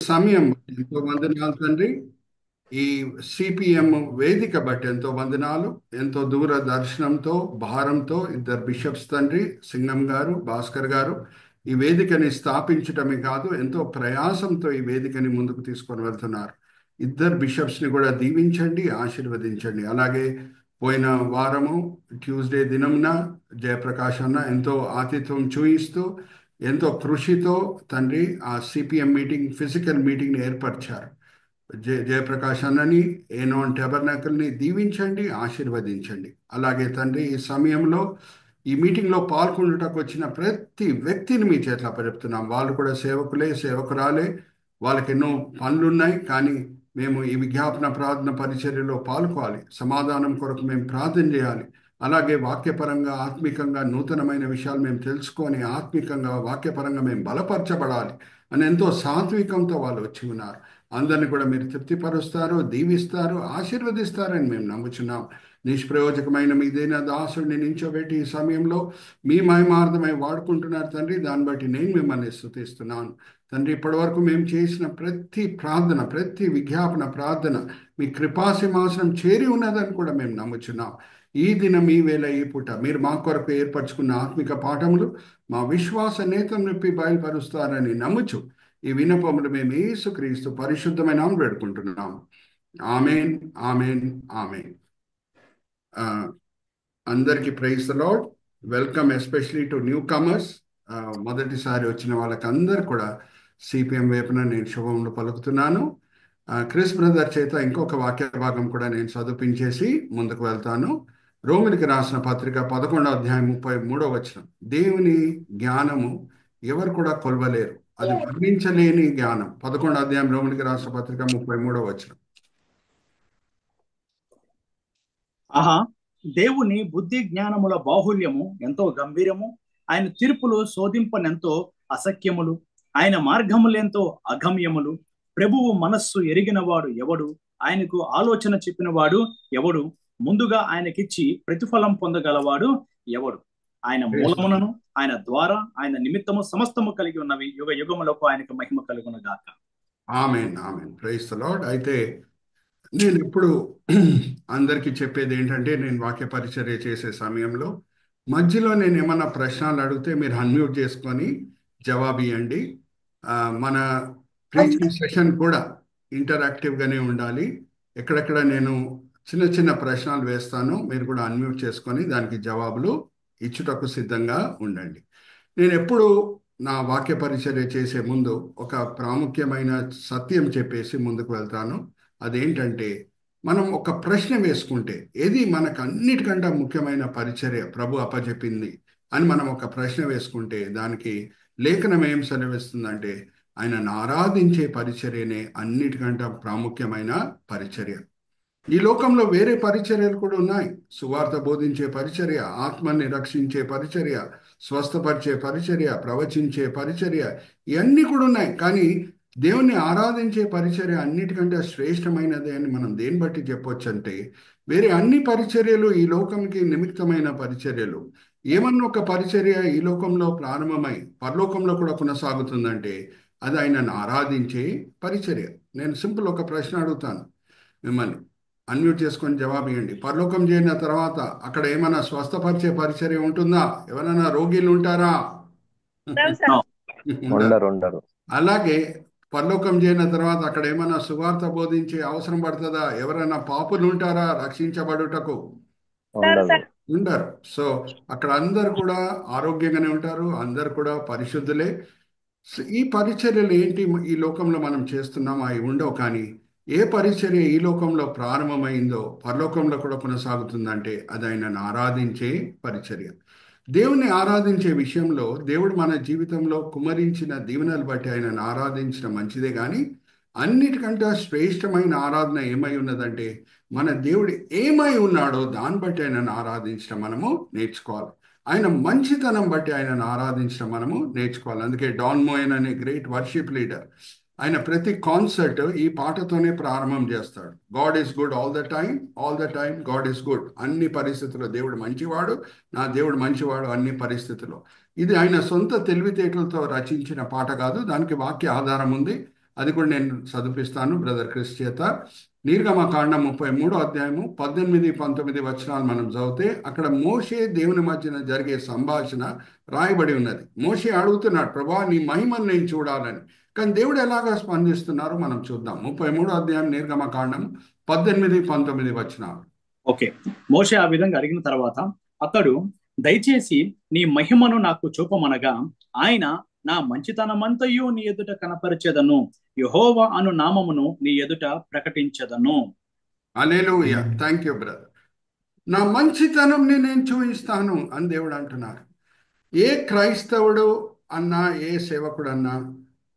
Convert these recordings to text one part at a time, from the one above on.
సమయం ఎంతో వందనాలు తండ్రి. ఈ సిపిఎం వేదిక బట్టి ఎంతో వందనాలు. ఎంతో దూర దర్శనంతో భారంతో ఇద్దరు బిషప్స్ తండ్రి, సింగం గారు, భాస్కర్ గారు ఈ వేదికని స్థాపించటమే కాదు, ఎంతో ప్రయాసంతో ఈ వేదికని ముందుకు తీసుకొని వెళ్తున్నారు. ఇద్దరు బిషప్స్ ని కూడా దీవించండి, ఆశీర్వదించండి. అలాగే పోయిన వారము ట్యూస్డే దినంన జయప్రకాష్ అన్న ఎంతో ఆతిథ్యం చూయిస్తూ ఎంతో కృషితో తండ్రి ఆ సిపిఎం మీటింగ్, ఫిజికల్ మీటింగ్ని ఏర్పరిచారు. జయప్రకాష్ అన్నని, ఏనోన్ టెబర్నాకల్ని దీవించండి, ఆశీర్వదించండి. అలాగే తండ్రి ఈ సమయంలో ఈ మీటింగ్లో పాల్గొనటకు వచ్చిన ప్రతి వ్యక్తిని మీ చేతిలో అప్పచెప్తున్నాం. వాళ్ళు కూడా సేవకులే, సేవకురాలే. వాళ్ళకి ఎన్నో పనులున్నాయి, కానీ మేము ఈ విజ్ఞాపన ప్రార్థన పరిచర్యలో పాల్గొవాలి. సమాధానం కొరకు మేము ప్రార్థన చేయాలి. అలాగే వాక్యపరంగా, ఆత్మికంగా నూతనమైన విషయాలు మేము తెలుసుకొని ఆత్మికంగా, వాక్యపరంగా మేము బలపరచబడాలి అని ఎంతో సాత్వికంతో వాళ్ళు వచ్చి ఉన్నారు. అందరిని కూడా మీరు తృప్తిపరుస్తారు, దీవిస్తారు, ఆశీర్వదిస్తారని మేము నమ్ముచున్నాం. నిష్ప్రయోజకమైన మీదైన దాసుడిని నించోబెట్టి ఈ సమయంలో మీ మహిమార్థమై వాడుకుంటున్నారు తండ్రి. దాన్ని బట్టి నేను మిమ్మల్ని స్తుతిస్తున్నాను తండ్రి. ఇప్పటి వరకు మేము చేసిన ప్రతి ప్రార్థన, ప్రతి విజ్ఞాపన ప్రార్థన మీ కృపాసింహాసనం చేరి ఉన్నదని కూడా మేము నమ్ముచున్నాం. ఈ దినం, ఈ వేళ, ఈ పూట మీరు మా కొరకు ఏర్పరచుకున్న ఆత్మిక పాఠములు మా విశ్వాస నేతం నిప్పి బయలుపరుస్తారని నమ్ముచు ఈ వినపములు మేము యేసుక్రీస్తు పరిశుద్ధమైన నామమున వేడుకుంటున్నాం. ఆమెన్, ఆమెన్, ఆమెన్. అందరికీ praise the Lord. Welcome especially to newcomers. మొదటిసారి వచ్చిన వాళ్ళకి అందరు కూడా సిపిఎం వైపున నేను శుభములు పలుకుతున్నాను. క్రిస్ బ్రదర్ చేత ఇంకొక వాక్య భాగం కూడా నేను చదివించేసి ముందుకు వెళ్తాను. రోమిలికి రాసిన పత్రిక 11వ అధ్యాయం 33వ వచనం. దేవుని జ్ఞానము ఎవరు కూడా కొలవలేరు, అది వర్ణించలేని జ్ఞానం. 11వ అధ్యాయం రోమిలికి రాసిన పత్రిక 33వ వచనం. ఆహా, దేవుని బుద్ధి జ్ఞానముల బాహుల్యము ఎంతో గంభీరము, ఆయన తీర్పులు శోధింపనెంతో అసఖ్యములు, ఆయన మార్గములెంతో అగమ్యములు. ప్రభువు మనస్సు ఎరిగినవాడు ఎవడు? ఆయనకు ఆలోచన చెప్పినవాడు ఎవడు? ముందుగా ఆయనకిచ్చి ప్రతిఫలం పొందగలవాడు ఎవడు? ఆయన మూలమునను, ఆయన ద్వారా, ఆయన నిమిత్తము సమస్తము కలిగి ఉన్నవి. యుగ యుగములకు ఆయనకు మహిమ కలుగును గాక. ఆమేన్, ఆమేన్. Praise the Lord. అయితే నేను ఇప్పుడు అందరికీ చెప్పేది ఏంటంటే, నేను వాక్య పరిచర్య చేసే సమయంలో మధ్యలో నేను ఏమన్నా ప్రశ్నలు అడిగితే మీరు అన్మ్యూట్ చేసుకొని జవాబు ఇవ్వండి. మన ప్రీచింగ్ సెషన్ కూడా ఇంటరాక్టివ్గానే ఉండాలి. ఎక్కడెక్కడ నేను చిన్న చిన్న ప్రశ్నలు వేస్తాను, మీరు కూడా అన్మ్యూట్ చేసుకొని దానికి జవాబులు ఇచ్చుటకు సిద్ధంగా ఉండండి. నేను ఎప్పుడు నా వాక్య పరిచర్య చేసే ముందు ఒక ప్రాముఖ్యమైన సత్యం చెప్పేసి ముందుకు వెళ్తాను. అదేంటంటే, మనం ఒక ప్రశ్న వేసుకుంటే ఏది మనకు అన్నిటికంటే ముఖ్యమైన పరిచర్య ప్రభు అప్పచెప్పింది అని మనం ఒక ప్రశ్న వేసుకుంటే దానికి లేఖనం ఏం సెలవిస్తుందంటే, ఆయనను ఆరాధించే పరిచర్యనే అన్నిటికంటే ప్రాముఖ్యమైన పరిచర్య. ఈ లోకంలో వేరే పరిచర్యలు కూడా ఉన్నాయి. సువార్త బోధించే పరిచర్య, ఆత్మని రక్షించే పరిచర్య, స్వస్థపరిచే పరిచర్య, ప్రవచించే పరిచర్య, ఇవన్నీ కూడా ఉన్నాయి. కానీ దేవుణ్ణి ఆరాధించే పరిచర్య అన్నిటికంటే శ్రేష్టమైనది అని మనం దేన్ని బట్టి చెప్పొచ్చు అంటే, వేరే అన్ని పరిచర్యలు ఈ లోకంకి నిమిత్తమైన పరిచర్యలు. ఏమన్నా ఒక పరిచర్య ఈ లోకంలో ప్రారంభమై పరలోకంలో కూడా కొనసాగుతుందంటే అది ఆయనను ఆరాధించే పరిచర్య. నేను సింపుల్ ఒక ప్రశ్న అడుగుతాను మిమ్మల్ని, అన్మ్యూట్ చేసుకొని జవాబు ఇవ్వండి. పరలోకం చేరిన తర్వాత అక్కడ ఏమైనా స్వస్థపరిచే పరిచర్య ఉంటుందా? ఎవరైనా రోగిలు ఉంటారా? ఉండరు. అలాగే పరలోకం చేరిన తర్వాత అక్కడ ఏమైనా సువార్త బోధించే అవసరం పడుతుందా? ఎవరైనా పాపులు ఉంటారా రక్షించబడుటకు? ఉండరు. సో అక్కడ అందరు కూడా ఆరోగ్యంగానే ఉంటారు, అందరు కూడా పరిశుద్ధులే. ఈ పరిచర్యలు ఏంటి ఈ లోకంలో మనం చేస్తున్నాం అవి ఉండవు. కానీ ఏ పరిచర్య ఈ లోకంలో ప్రారంభమైందో పరలోకంలో కూడా కొనసాగుతుందంటే అది ఆయనను ఆరాధించే పరిచర్య. దేవుని ఆరాధించే విషయంలో దేవుడు మన జీవితంలో కుమరించిన దీవెనలు బట్టి ఆయనను ఆరాధించడం మంచిదే. కానీ అన్నిటికంటే శ్రేష్టమైన ఆరాధన ఏమై ఉన్నదంటే, మన దేవుడు ఏమై ఉన్నాడో దాన్ని బట్టి ఆయనను ఆరాధించడం మనము నేర్చుకోవాలి. ఆయన మంచితనం బట్టి ఆయనను ఆరాధించడం మనము నేర్చుకోవాలి. అందుకే డాన్ మోయన్ అనే గ్రేట్ వర్షిప్ లీడర్, ఆయన ప్రతి కాన్సర్ట్ ఈ పాటతోనే ప్రారంభం చేస్తాడు. God is good all the time, all the time God is good. అన్ని పరిస్థితుల్లో దేవుడు మంచివాడు, నా దేవుడు మంచివాడు అన్ని పరిస్థితుల్లో. ఇది ఆయన సొంత తెలివితేటలతో రచించిన పాట కాదు, దానికి వాక్య ఆధారం ఉంది. అది కూడా నేను చదివిస్తాను బ్రదర్ క్రిస్ చేత. నిర్గమకాండం 33 అధ్యాయము 18-19 వచనాలు మనం చదివితే అక్కడ మోషే దేవుని మధ్యన జరిగే సంభాషణ రాయబడి ఉన్నది. మోషే అడుగుతున్నాడు, ప్రభా నీ మహిమను నేను చూడాలని. కానీ దేవుడు ఎలాగా స్పందిస్తున్నారో మనం చూద్దాం. 33 అధ్యాయం నిర్గమకాండం 18-19 వచనాలు. ఓకే, మోషే ఆ విధంగా అడిగిన తర్వాత అతడు, దయచేసి నీ మహిమను నాకు చూపమనగా, ఆయన, నా మంచితనమంతయు నీ ఎదుట కనపరిచెదను, యెహోవా అను నామమును నీ ఎదుట ప్రకటించెదను. హల్లెలూయా. Thank you brother. నా మంచితనంని నేను చూపిస్తాను అని దేవుడు అంటున్నారు. ఏ క్రైస్తవుడు అన్నా, ఏ సేవకుడు అన్నా,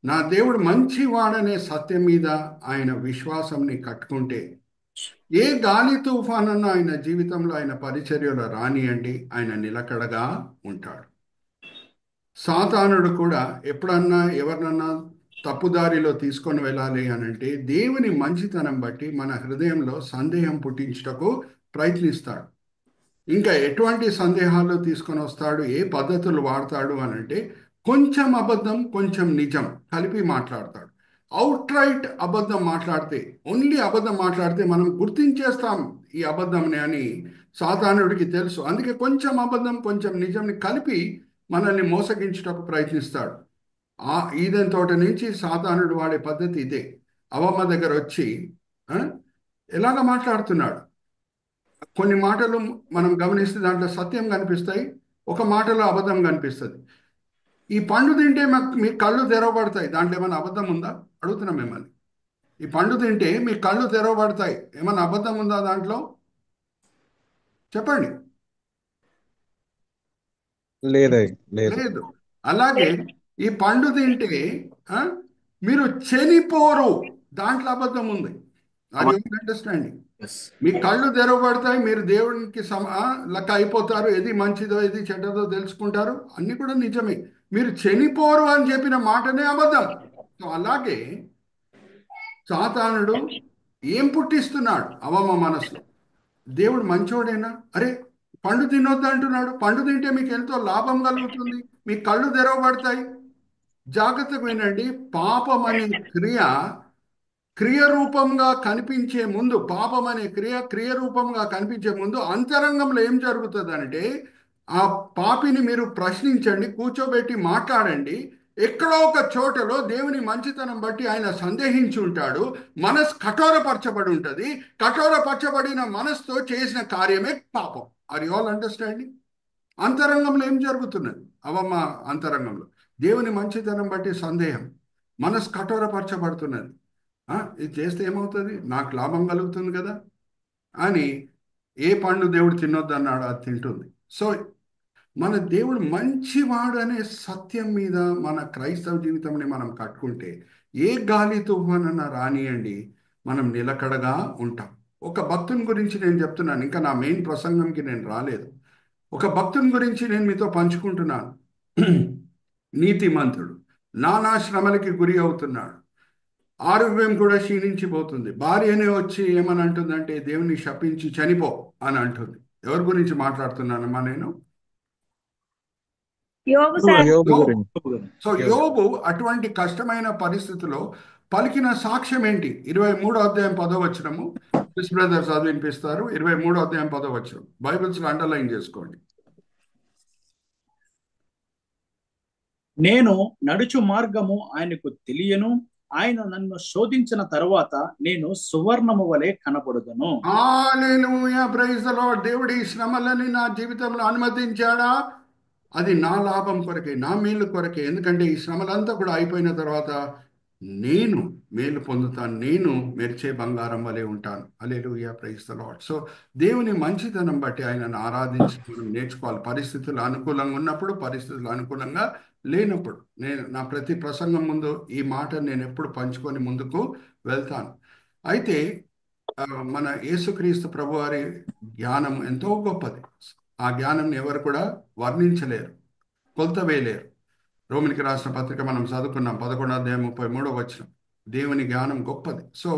నా దేవుడు మంచివాడనే సత్యం మీద ఆయన విశ్వాసంని కట్టుకుంటే ఏ గాలి తుఫానన్నా ఆయన జీవితంలో, ఆయన పరిచర్యలో రానియండి, ఆయన నిలకడగా ఉంటాడు. సాతానుడు కూడా ఎప్పుడన్నా ఎవరినన్నా తప్పుదారిలో తీసుకొని వెళ్ళాలి అని అంటే దేవుని మంచితనం బట్టి మన హృదయంలో సందేహం పుట్టించుటకు ప్రయత్నిస్తాడు. ఇంకా ఎటువంటి సందేహాలు తీసుకొని వస్తాడు, ఏ పద్ధతులు వాడతాడు అని అంటే కొంచెం అబద్ధం కొంచెం నిజం కలిపి మాట్లాడతాడు. అవుట్ రైట్ అబద్ధం మాట్లాడితే, ఓన్లీ అబద్ధం మాట్లాడితే మనం గుర్తించేస్తాం ఈ అబద్ధంని అని సాతానుడికి తెలుసు. అందుకే కొంచెం అబద్ధం కొంచెం నిజంని కలిపి మనల్ని మోసగించుటకు ప్రయత్నిస్తాడు. ఈదెన్ తోట నుంచి సాతానుడు వాడే పద్ధతి ఇదే. అవ్వమ్మ దగ్గర వచ్చి ఎలాగ మాట్లాడుతున్నాడు. కొన్ని మాటలు మనం గమనిస్తే దాంట్లో సత్యం కనిపిస్తాయి, ఒక మాటలో అబద్ధం కనిపిస్తుంది. ఈ పండు తింటే మీ కళ్ళు తెరవబడతాయి, దాంట్లో ఏమైనా అబద్ధం ఉందా అడుగుతున్నా మిమ్మల్ని. ఈ పండు తింటే మీ కళ్ళు తెరవబడతాయి, ఏమైనా అబద్ధం ఉందా దాంట్లో? చెప్పండి. లేదు. అలాగే ఈ పండు తింటే మీరు చనిపోరు, దాంట్లో అబద్ధం ఉంది. అది అండర్స్టాండింగ్. మీ కళ్ళు తెరవబడతాయి, మీరు దేవునికి లెక్క అయిపోతారు, ఏది మంచిదో ఏది చెడ్డదో తెలుసుకుంటారు, అన్ని కూడా నిజమే. మీరు చనిపోరు అని చెప్పిన మాటనే అబద్ధం. సో అలాగే సాతానుడు ఏం పుట్టిస్తున్నాడు అవ్వమ్మ మనసులో? దేవుడు మంచోడేనా? అరే పండు తినొద్దు అంటున్నాడు, పండు తింటే మీకు ఎంతో లాభం కలుగుతుంది, మీ కళ్ళు తెరవబడతాయి. జాగ్రత్తగా వినండి. పాపం అనే క్రియరూపంగా కనిపించే ముందు, పాపం అనే క్రియరూపంగా కనిపించే ముందు అంతరంగంలో ఏం జరుగుతుంది అంటే, ఆ పాపిని మీరు ప్రశ్నించండి, కూర్చోబెట్టి మాట్లాడండి. ఎక్కడో ఒక చోటలో దేవుని మంచితనం బట్టి ఆయన సందేహించి ఉంటాడు, మనసు కఠోరపరచబడి ఉంటుంది. కఠోరపరచబడిన మనసుతో చేసిన కార్యమే పాపం. Are you all understanding? అంతరంగంలో ఏం జరుగుతున్నది అవమ్మ అంతరంగంలో? దేవుని మంచితనం బట్టి సందేహం, మనసు కఠోరపరచబడుతున్నది. ఇది చేస్తే ఏమవుతుంది, నాకు లాభం కలుగుతుంది కదా అని ఏ పండు దేవుడు తినొద్దు అన్నాడు, అది తింటుంది. సో మన దేవుడు మంచివాడు అనే సత్యం మీద మన క్రైస్తవ జీవితంని మనం కట్టుకుంటే ఏ గాలి తుఫానన్నా రానియండి, మనం నిలకడగా ఉంటాం. ఒక భక్తుని గురించి నేను చెప్తున్నాను, ఇంకా నా మెయిన్ ప్రసంగంకి నేను రాలేదు. ఒక భక్తుని గురించి నేను మీతో పంచుకుంటున్నాను. నీతిమంతుడు, నానా శ్రమలకి గురి అవుతున్నాడు, ఆరోగ్యం కూడా క్షీణించిపోతుంది. భార్యనే వచ్చి ఏమని అంటుందంటే దేవుని శపించి చనిపో అని అంటుంది. ఎవరి గురించి మాట్లాడుతున్నానమ్మా నేను? సో యోబు అటువంటి కష్టమైన పరిస్థితిలో పలికిన సాక్ష్యం ఏంటి? 23 అధ్యాయం 10వ వచనము క్రిస్ బ్రదర్ చదివినిపిస్తారు. 23 అధ్యాయం 10వ వచనం బైబిల్స్ లో అండర్లైన్ చేసుకోండి. నేను నడుచు మార్గము ఆయనకు తెలియను, ఆయన నన్ను శోధించిన తరువాత నేను సువర్ణము వలె కనపడుదును. హల్లెలూయా, ప్రైజ్ ది లార్డ్. దేవుడు ఈ శ్రమలని నా జీవితంలో అనుమతించాడా? అది నా లాభం కొరకే, నా మేలు కొరకే. ఎందుకంటే ఈ శ్రమలంతా కూడా అయిపోయిన తర్వాత నేను మేలు పొందుతాను, నేను మెరిచే బంగారం వలె ఉంటాను. హల్లెలూయా, ప్రైజ్ ది లార్డ్. సో దేవుని మంచితనం బట్టి ఆయనను ఆరాధించి మనం నేర్చుకోవాలి. పరిస్థితులు అనుకూలంగా ఉన్నప్పుడు, పరిస్థితులు అనుకూలంగా లేనప్పుడు. నేను నా ప్రతి ప్రసంగం ముందు ఈ మాట నేను ఎప్పుడు పంచుకొని ముందుకు వెళ్తాను. అయితే మన యేసుక్రీస్తు ప్రభువారి జ్ఞానం ఎంతో గొప్పది. ఆ జ్ఞానం ఎవరు కూడా వర్ణించలేరు, కొలత వేయలేరు. రోమిలికి రాసిన పత్రిక మనం చదువుకున్నాం, 11వ అధ్యాయం 33వ వచనం. దేవుని జ్ఞానం గొప్పది. సో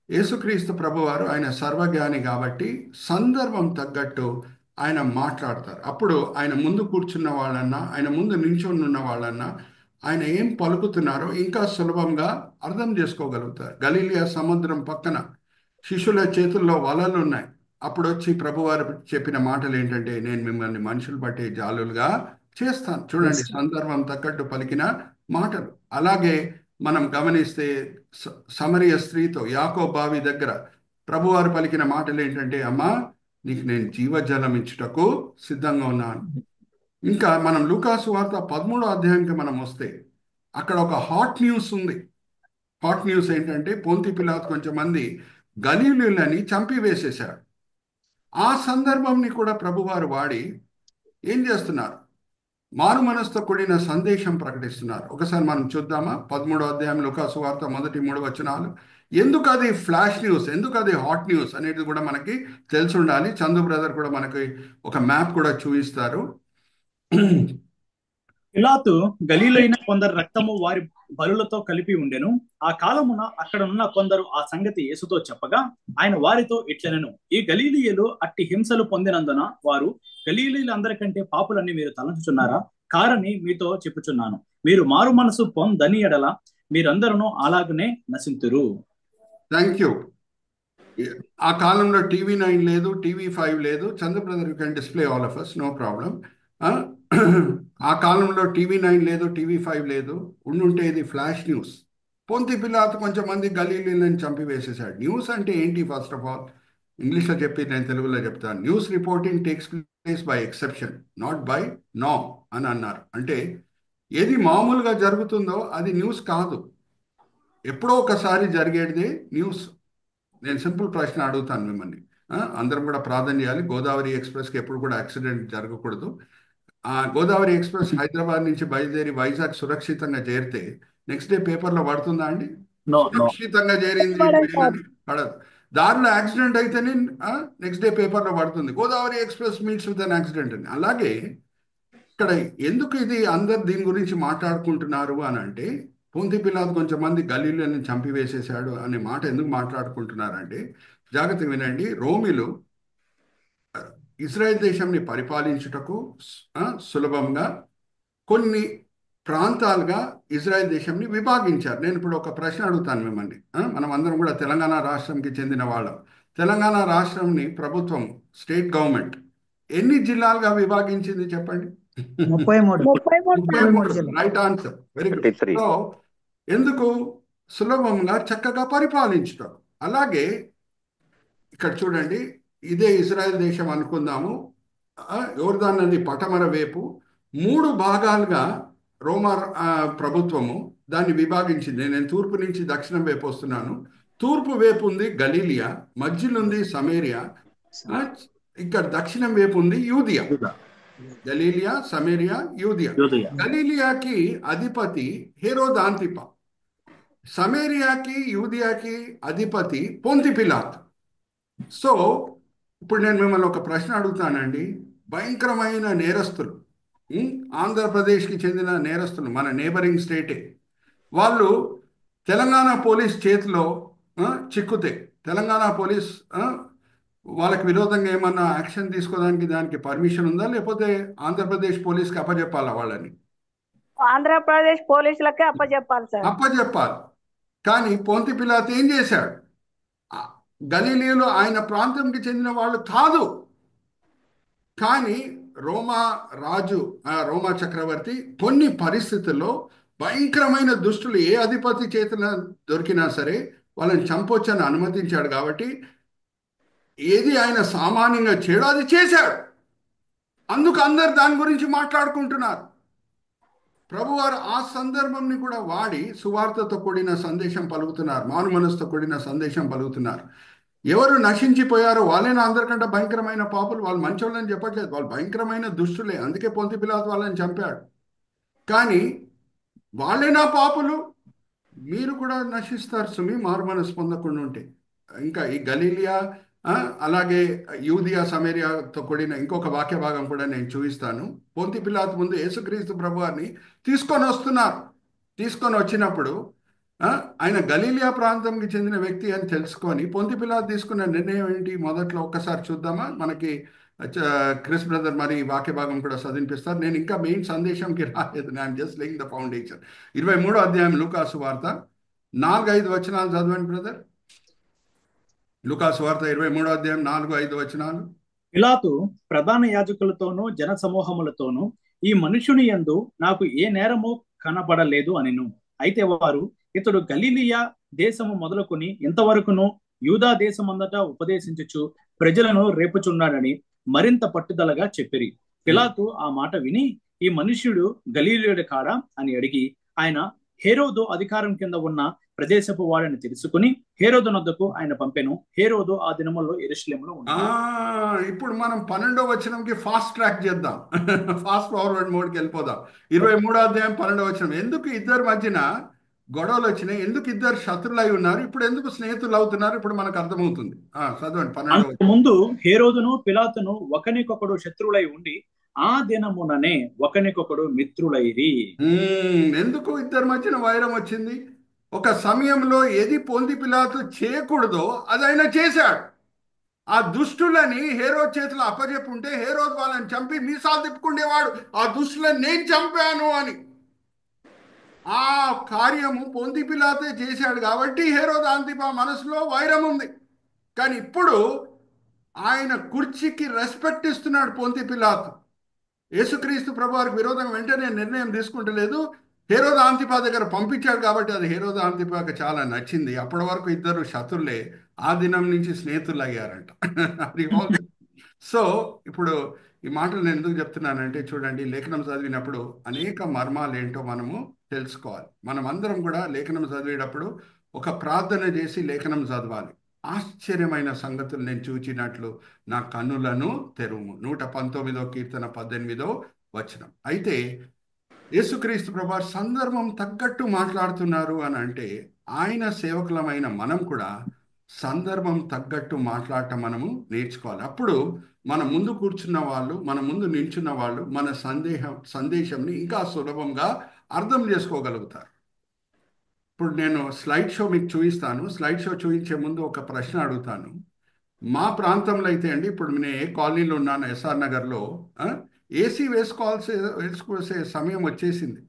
యేసుక్రీస్తు ప్రభువారు ఆయన సర్వజ్ఞాని కాబట్టి సందర్భం తగ్గట్టు ఆయన మాట్లాడతారు. అప్పుడు ఆయన ముందు కూర్చున్న వాళ్ళన్నా, ఆయన ముందు నించొని ఉన్న వాళ్ళన్నా ఆయన ఏం పలుకుతున్నారో ఇంకా సులభంగా అర్థం చేసుకోగలుగుతారు. గలిలియా సముద్రం పక్కన శిష్యుల చేతుల్లో వలలు ఉన్నాయి. అప్పుడు వచ్చి ప్రభువారు చెప్పిన మాటలు ఏంటంటే, నేను మిమ్మల్ని మనుషులు పట్టే జాలులుగా చేస్తాను. చూడండి, సందర్భం తగ్గట్టు పలికిన మాటలు. అలాగే మనం గమనిస్తే సమరయ స్త్రీతో యాకోబు బావి దగ్గర ప్రభువారు పలికిన మాటలు ఏంటంటే, అమ్మా నీకు నేను జీవజలం ఇచ్చుటకు సిద్ధంగా ఉన్నాను. ఇంకా మనం లూకాసు వార్త 13వ అధ్యాయానికి మనం వస్తే అక్కడ ఒక హాట్ న్యూస్ ఉంది. హాట్ న్యూస్ ఏంటంటే, పొంతి పిలాతు కొంచెం మంది గలీలీయులని చంపివేసేశారు. ఆ సందర్భంని కూడా ప్రభువారు వాడి ఏం చేస్తున్నారు? మారు మనసుతో కూడిన సందేశం ప్రకటిస్తున్నారు. ఒకసారి మనం చూద్దామా? 13వ అధ్యాయం లూకాసు వార్త మొదటి 3 వచనాలు. ఎందుకు అది ఫ్లాష్ న్యూస్, ఎందుకు అది హాట్ న్యూస్ అనేది కూడా మనకి తెలిసి ఉండాలి. చందు బ్రదర్ కూడా మనకి ఒక మ్యాప్ కూడా చూపిస్తారు. పిలాతు గలీలైన కొందరు రక్తము వారి బలులతో కలిపి ఉండెను. ఆ కాలమున అక్కడనున్న కొందరు ఆ సంగతి యేసుతో చెప్పగా ఆయన వారితో ఇట్లనెను, ఈ గలీలీయులు అట్టి హింసలు పొందినందున వారు గలీలీయులందరికంటే పాపులని మీరు తలంచుచున్నారా? కారని మీతో చెప్పుచున్నాను. మీరు మారు మనసు పొందని ఎడల మీరందరూ అలాగనే నశింతురు. Thank you. ఆ కాలంలో టీవీ 9 లేదు, టీవీ 5 లేదు. Chandra brother, you can display all of us, no problem. ఆ కాలంలో టీవీ 9 లేదు, టీవీ 5 లేదు. ఉండుంటే ఇది ఫ్లాష్ న్యూస్. పొంతి పిలాతు కొంచెం మంది గలీలీలను చంపివేసేశాడు. న్యూస్ అంటే ఏంటి? ఫస్ట్ ఆఫ్ ఆల్ ఇంగ్లీష్లో చెప్పి నేను తెలుగులో చెప్తాను. News reporting takes place by exception, not by నామ్ అని అన్నారు. అంటే ఏది మామూలుగా జరుగుతుందో అది న్యూస్ కాదు, ఎప్పుడో ఒకసారి జరిగేది న్యూస్. నేను సింపుల్ ప్రశ్న అడుగుతాను మిమ్మల్ని, అందరం కూడా ప్రార్థన చేయాలి. గోదావరి ఎక్స్ప్రెస్కి ఎప్పుడు కూడా యాక్సిడెంట్ జరగకూడదు. గోదావరి ఎక్స్ప్రెస్ హైదరాబాద్ నుంచి బయలుదేరి వైజాగ్ సురక్షితంగా చేరితే నెక్స్ట్ డే పేపర్లో పడుతుందా అండి? సురక్షితంగా చేరింది పడదు. దారిలో యాక్సిడెంట్ అయితేనే నెక్స్ట్ డే పేపర్లో పడుతుంది, Godavari express meets with an accident అని. అలాగే ఇక్కడ ఎందుకు ఇది అందరు దీని గురించి మాట్లాడుకుంటున్నారు అని అంటే, పొంతి పిలాతు కొంచెం మంది గలీలీలను చంపివేసేశాడు అనే మాట ఎందుకు మాట్లాడుకుంటున్నారంటే, జాగ్రత్తగా వినండి. రోమిలు ఇజ్రాయెల్ దేశంని పరిపాలించుటకు సులభంగా కొన్ని ప్రాంతాలుగా ఇజ్రాయెల్ దేశంని విభాగించారు. నేను ఇప్పుడు ఒక ప్రశ్న అడుగుతాను మిమ్మల్ని. మనం అందరం కూడా తెలంగాణ రాష్ట్రంకి చెందిన వాళ్ళం. తెలంగాణ రాష్ట్రంని ప్రభుత్వం, స్టేట్ గవర్నమెంట్ ఎన్ని జిల్లాలుగా విభాగించింది చెప్పండి? 33. Right answer, very good. So ఎందుకు? సులభంగా చక్కగా పరిపాలించడం. అలాగే ఇక్కడ చూడండి, ఇదే ఇజ్రాయెల్ దేశం అనుకుందాము. యోర్దాన్ నది పటమర వైపు 3 భాగాలుగా రోమా ప్రభుత్వము దాన్ని విభాగించింది. నేను తూర్పు నుంచి దక్షిణం వైపు వస్తున్నాను. తూర్పు వైపు ఉంది గలీలియా, మధ్యలో ఉంది సమేరియా, ఇక్కడ దక్షిణం వైపు ఉంది యూదియా. గలీలియా, సమేరియా, యూదియా. గలీలియాకి అధిపతి హెరోద్ అంతిపా, సమేరియాకి యూదియాకి అధిపతి పొంతి పిలాతు. సో ఇప్పుడు నేను మిమ్మల్ని ఒక ప్రశ్న అడుగుతానండి. భయంకరమైన నేరస్తులు, ఆంధ్రప్రదేశ్కి చెందిన నేరస్తులు, మన నేబరింగ్ స్టేటే, వాళ్ళు తెలంగాణ పోలీస్ చేతిలో చిక్కుతే తెలంగాణ పోలీస్ వాళ్ళకి విరోధంగా ఏమన్నా యాక్షన్ తీసుకోవడానికి దానికి పర్మిషన్ ఉందా, లేకపోతే ఆంధ్రప్రదేశ్ పోలీస్కి అప్పచెప్పాలా వాళ్ళని? ఆంధ్రప్రదేశ్ పోలీసులకే అప్పచెప్పాలి సార్, అప్పచెప్పాలి. కానీ పొంతి పిలాతు ఏం చేశాడు? గలీలీయులు ఆయన ప్రాంతంకి చెందిన వాళ్ళు కాదు, కానీ రోమా రాజు, రోమా చక్రవర్తి కొన్ని పరిస్థితుల్లో భయంకరమైన దుష్టులు ఏ అధిపతి చేతిన దొరికినా సరే వాళ్ళని చంపొచ్చని అనుమతించాడు. కాబట్టి ఏది ఆయన సామాన్యంగా చేయడో అది చేశాడు. అందుకు అందరు దాని గురించి మాట్లాడుకుంటున్నారు. ప్రభువారు ఆ సందర్భంని కూడా వాడి సువార్తతో కూడిన సందేశం పలుకుతున్నారు, మారు మనసుతో కూడిన సందేశం పలుకుతున్నారు. ఎవరు నశించిపోయారో వాళ్ళైనా అందరికంటే భయంకరమైన పాపులు. వాళ్ళు మంచోళ్ళని చెప్పట్లేదు, వాళ్ళు భయంకరమైన దుష్టులే. అందుకే పొంతి పిలాతు వాళ్ళని చంపాడు. కానీ వాళ్ళైనా పాపులు, మీరు కూడా నశిస్తారు సుమి మారు మనసు పొందకుండా ఉంటే. ఇంకా ఈ గలీలియా అలాగే యూదియా సమేరియాతో కూడిన ఇంకొక వాక్య భాగం కూడా నేను చూపిస్తాను. పొంతి పిలాతు ముందు యేసుక్రీస్తు ప్రభువారిని తీసుకొని వచ్చినప్పుడు ఆయన గలీలియా ప్రాంతంకి చెందిన వ్యక్తి అని తెలుసుకొని పొంతి పిలాతు తీసుకున్న నిర్ణయం ఏంటి మొదట్లో ఒక్కసారి చూద్దామా? మనకి క్రిస్ బ్రదర్ మరి ఈ వాక్య భాగం కూడా చదివిపిస్తారు. నేను ఇంకా మెయిన్ సందేశంకి రాలేదు. నేను జస్ట్ లేయింగ్ ద ఫౌండేషన్. 23వ అధ్యాయం లూకాసు వార్త 4-5 వచనాలు చదవండి బ్రదర్. లూకాసు వార్త 23వ అధ్యాయం 4-5 వచనాలు. పిలాతు ప్రధాన యాజకులతోనూ జన సమూహములతోనూ ఈ మనుషుని యందు నాకు ఏ నేరము కనబడలేదు అనెను. అయితే వారు ఇతడు గలిలియా దేశము మొదలుకొని ఇంతవరకును యూదా దేశమంతటా ఉపదేశించుచు ప్రజలను రేపుచున్నాడని మరింత పట్టుదలగా చెప్పిరి. పిలాతు ఆ మాట విని, ఈ మనుష్యుడు గలీలీయుడు కాడా అని అడిగి, ఆయన హేరోదు అధికారం కింద ఉన్న ప్రదేశపు వాడని తెలుసుకుని హేరోదు నొద్దకు ఆయన పంపెను. హేరోదు ఆ దినముల్లో యెరూషలేములో ఉన్నాడు. ఇప్పుడు మనం 12వ వచనంకి ఫాస్ట్ ట్రాక్ చేద్దాం. ఫాస్ట్ ఫార్వర్డ్ మోడ్కి వెళ్ళిపోదాం. 23వ అధ్యాయం 12వ వచనం. ఎందుకు ఇద్దరి మధ్యన గొడవలు వచ్చినాయి? ఎందుకు ఇద్దరు శత్రులు అయి ఉన్నారు? ఇప్పుడు ఎందుకు స్నేహితులు అవుతున్నారు? ఇప్పుడు మనకు అర్థమవుతుంది. చదవండి 12వ వచనం. ముందు హేరోదును పిలాతును ఒకనికొకడు శత్రువులై ఉండి ఆ దినముననే ఒకనికొకడు మిత్రులైరి. ఎందుకు ఇద్దరి మధ్యన వైరం వచ్చింది? ఒక సమయంలో ఏది పొంది పిలాతు చేయకూడదో అది ఆయన చేశాడు. ఆ దుష్టులని హేరోద్ చేతిలో అప్పచెప్పుంటే హేరోద్ వాళ్ళని చంపి మీసాలు తిప్పుకుండేవాడు, ఆ దుష్టులని నేను చంపాను అని. ఆ కార్యము పొంది పిలాతే చేశాడు కాబట్టి హేరోద్ అంతిపా మనసులో వైరం ఉంది. కానీ ఇప్పుడు ఆయన కుర్చీకి రెస్పెక్ట్ ఇస్తున్నాడు పొంతి పిలాతు. యేసుక్రీస్తు ప్రభువారికి విరోధంగా వెంటనే నిర్ణయం తీసుకుంటలేదు. హేరోద అంతిపా దగ్గర పంపించాడు కాబట్టి అది హేరోద అంతిపాకి చాలా నచ్చింది. అప్పటి వరకు ఇద్దరు శత్రులే, ఆ దినం నుంచి స్నేహితులు అయ్యారంట. సో ఇప్పుడు ఈ మాటలు నేను ఎందుకు చెప్తున్నానంటే, చూడండి, లేఖనం చదివినప్పుడు అనేక మర్మాలు ఏంటో మనము తెలుసుకోవాలి. మనం అందరం కూడా లేఖనం చదివేటప్పుడు ఒక ప్రార్థన చేసి లేఖనం చదవాలి. ఆశ్చర్యమైన సంగతులు నేను చూచినట్లు నా కన్నులను తెరువు. 119వ కీర్తన 18వ వచనం. అయితే యేసుక్రీస్తు ప్రభు సందర్భం తగ్గట్టు మాట్లాడుతున్నారు అని అంటే, ఆయన సేవకులమైన మనం కూడా సందర్భం తగ్గట్టు మాట్లాడటం మనము నేర్చుకోవాలి. అప్పుడు మన ముందు కూర్చున్న వాళ్ళు, మన ముందు నిల్చున్న వాళ్ళు మన సందేశంని ఇంకా సులభంగా అర్థం చేసుకోగలుగుతారు. ఇప్పుడు నేను స్లైడ్ షో మీకు చూపిస్తాను. స్లైడ్ షో చూపించే ముందు ఒక ప్రశ్న అడుగుతాను. మా ప్రాంతంలో అయితే అండి, ఇప్పుడు నేను ఏ కాలనీలో ఉన్నాను, ఎస్ఆర్ నగర్లో, ఏసీ వేసుకోసే సమయం వచ్చేసింది.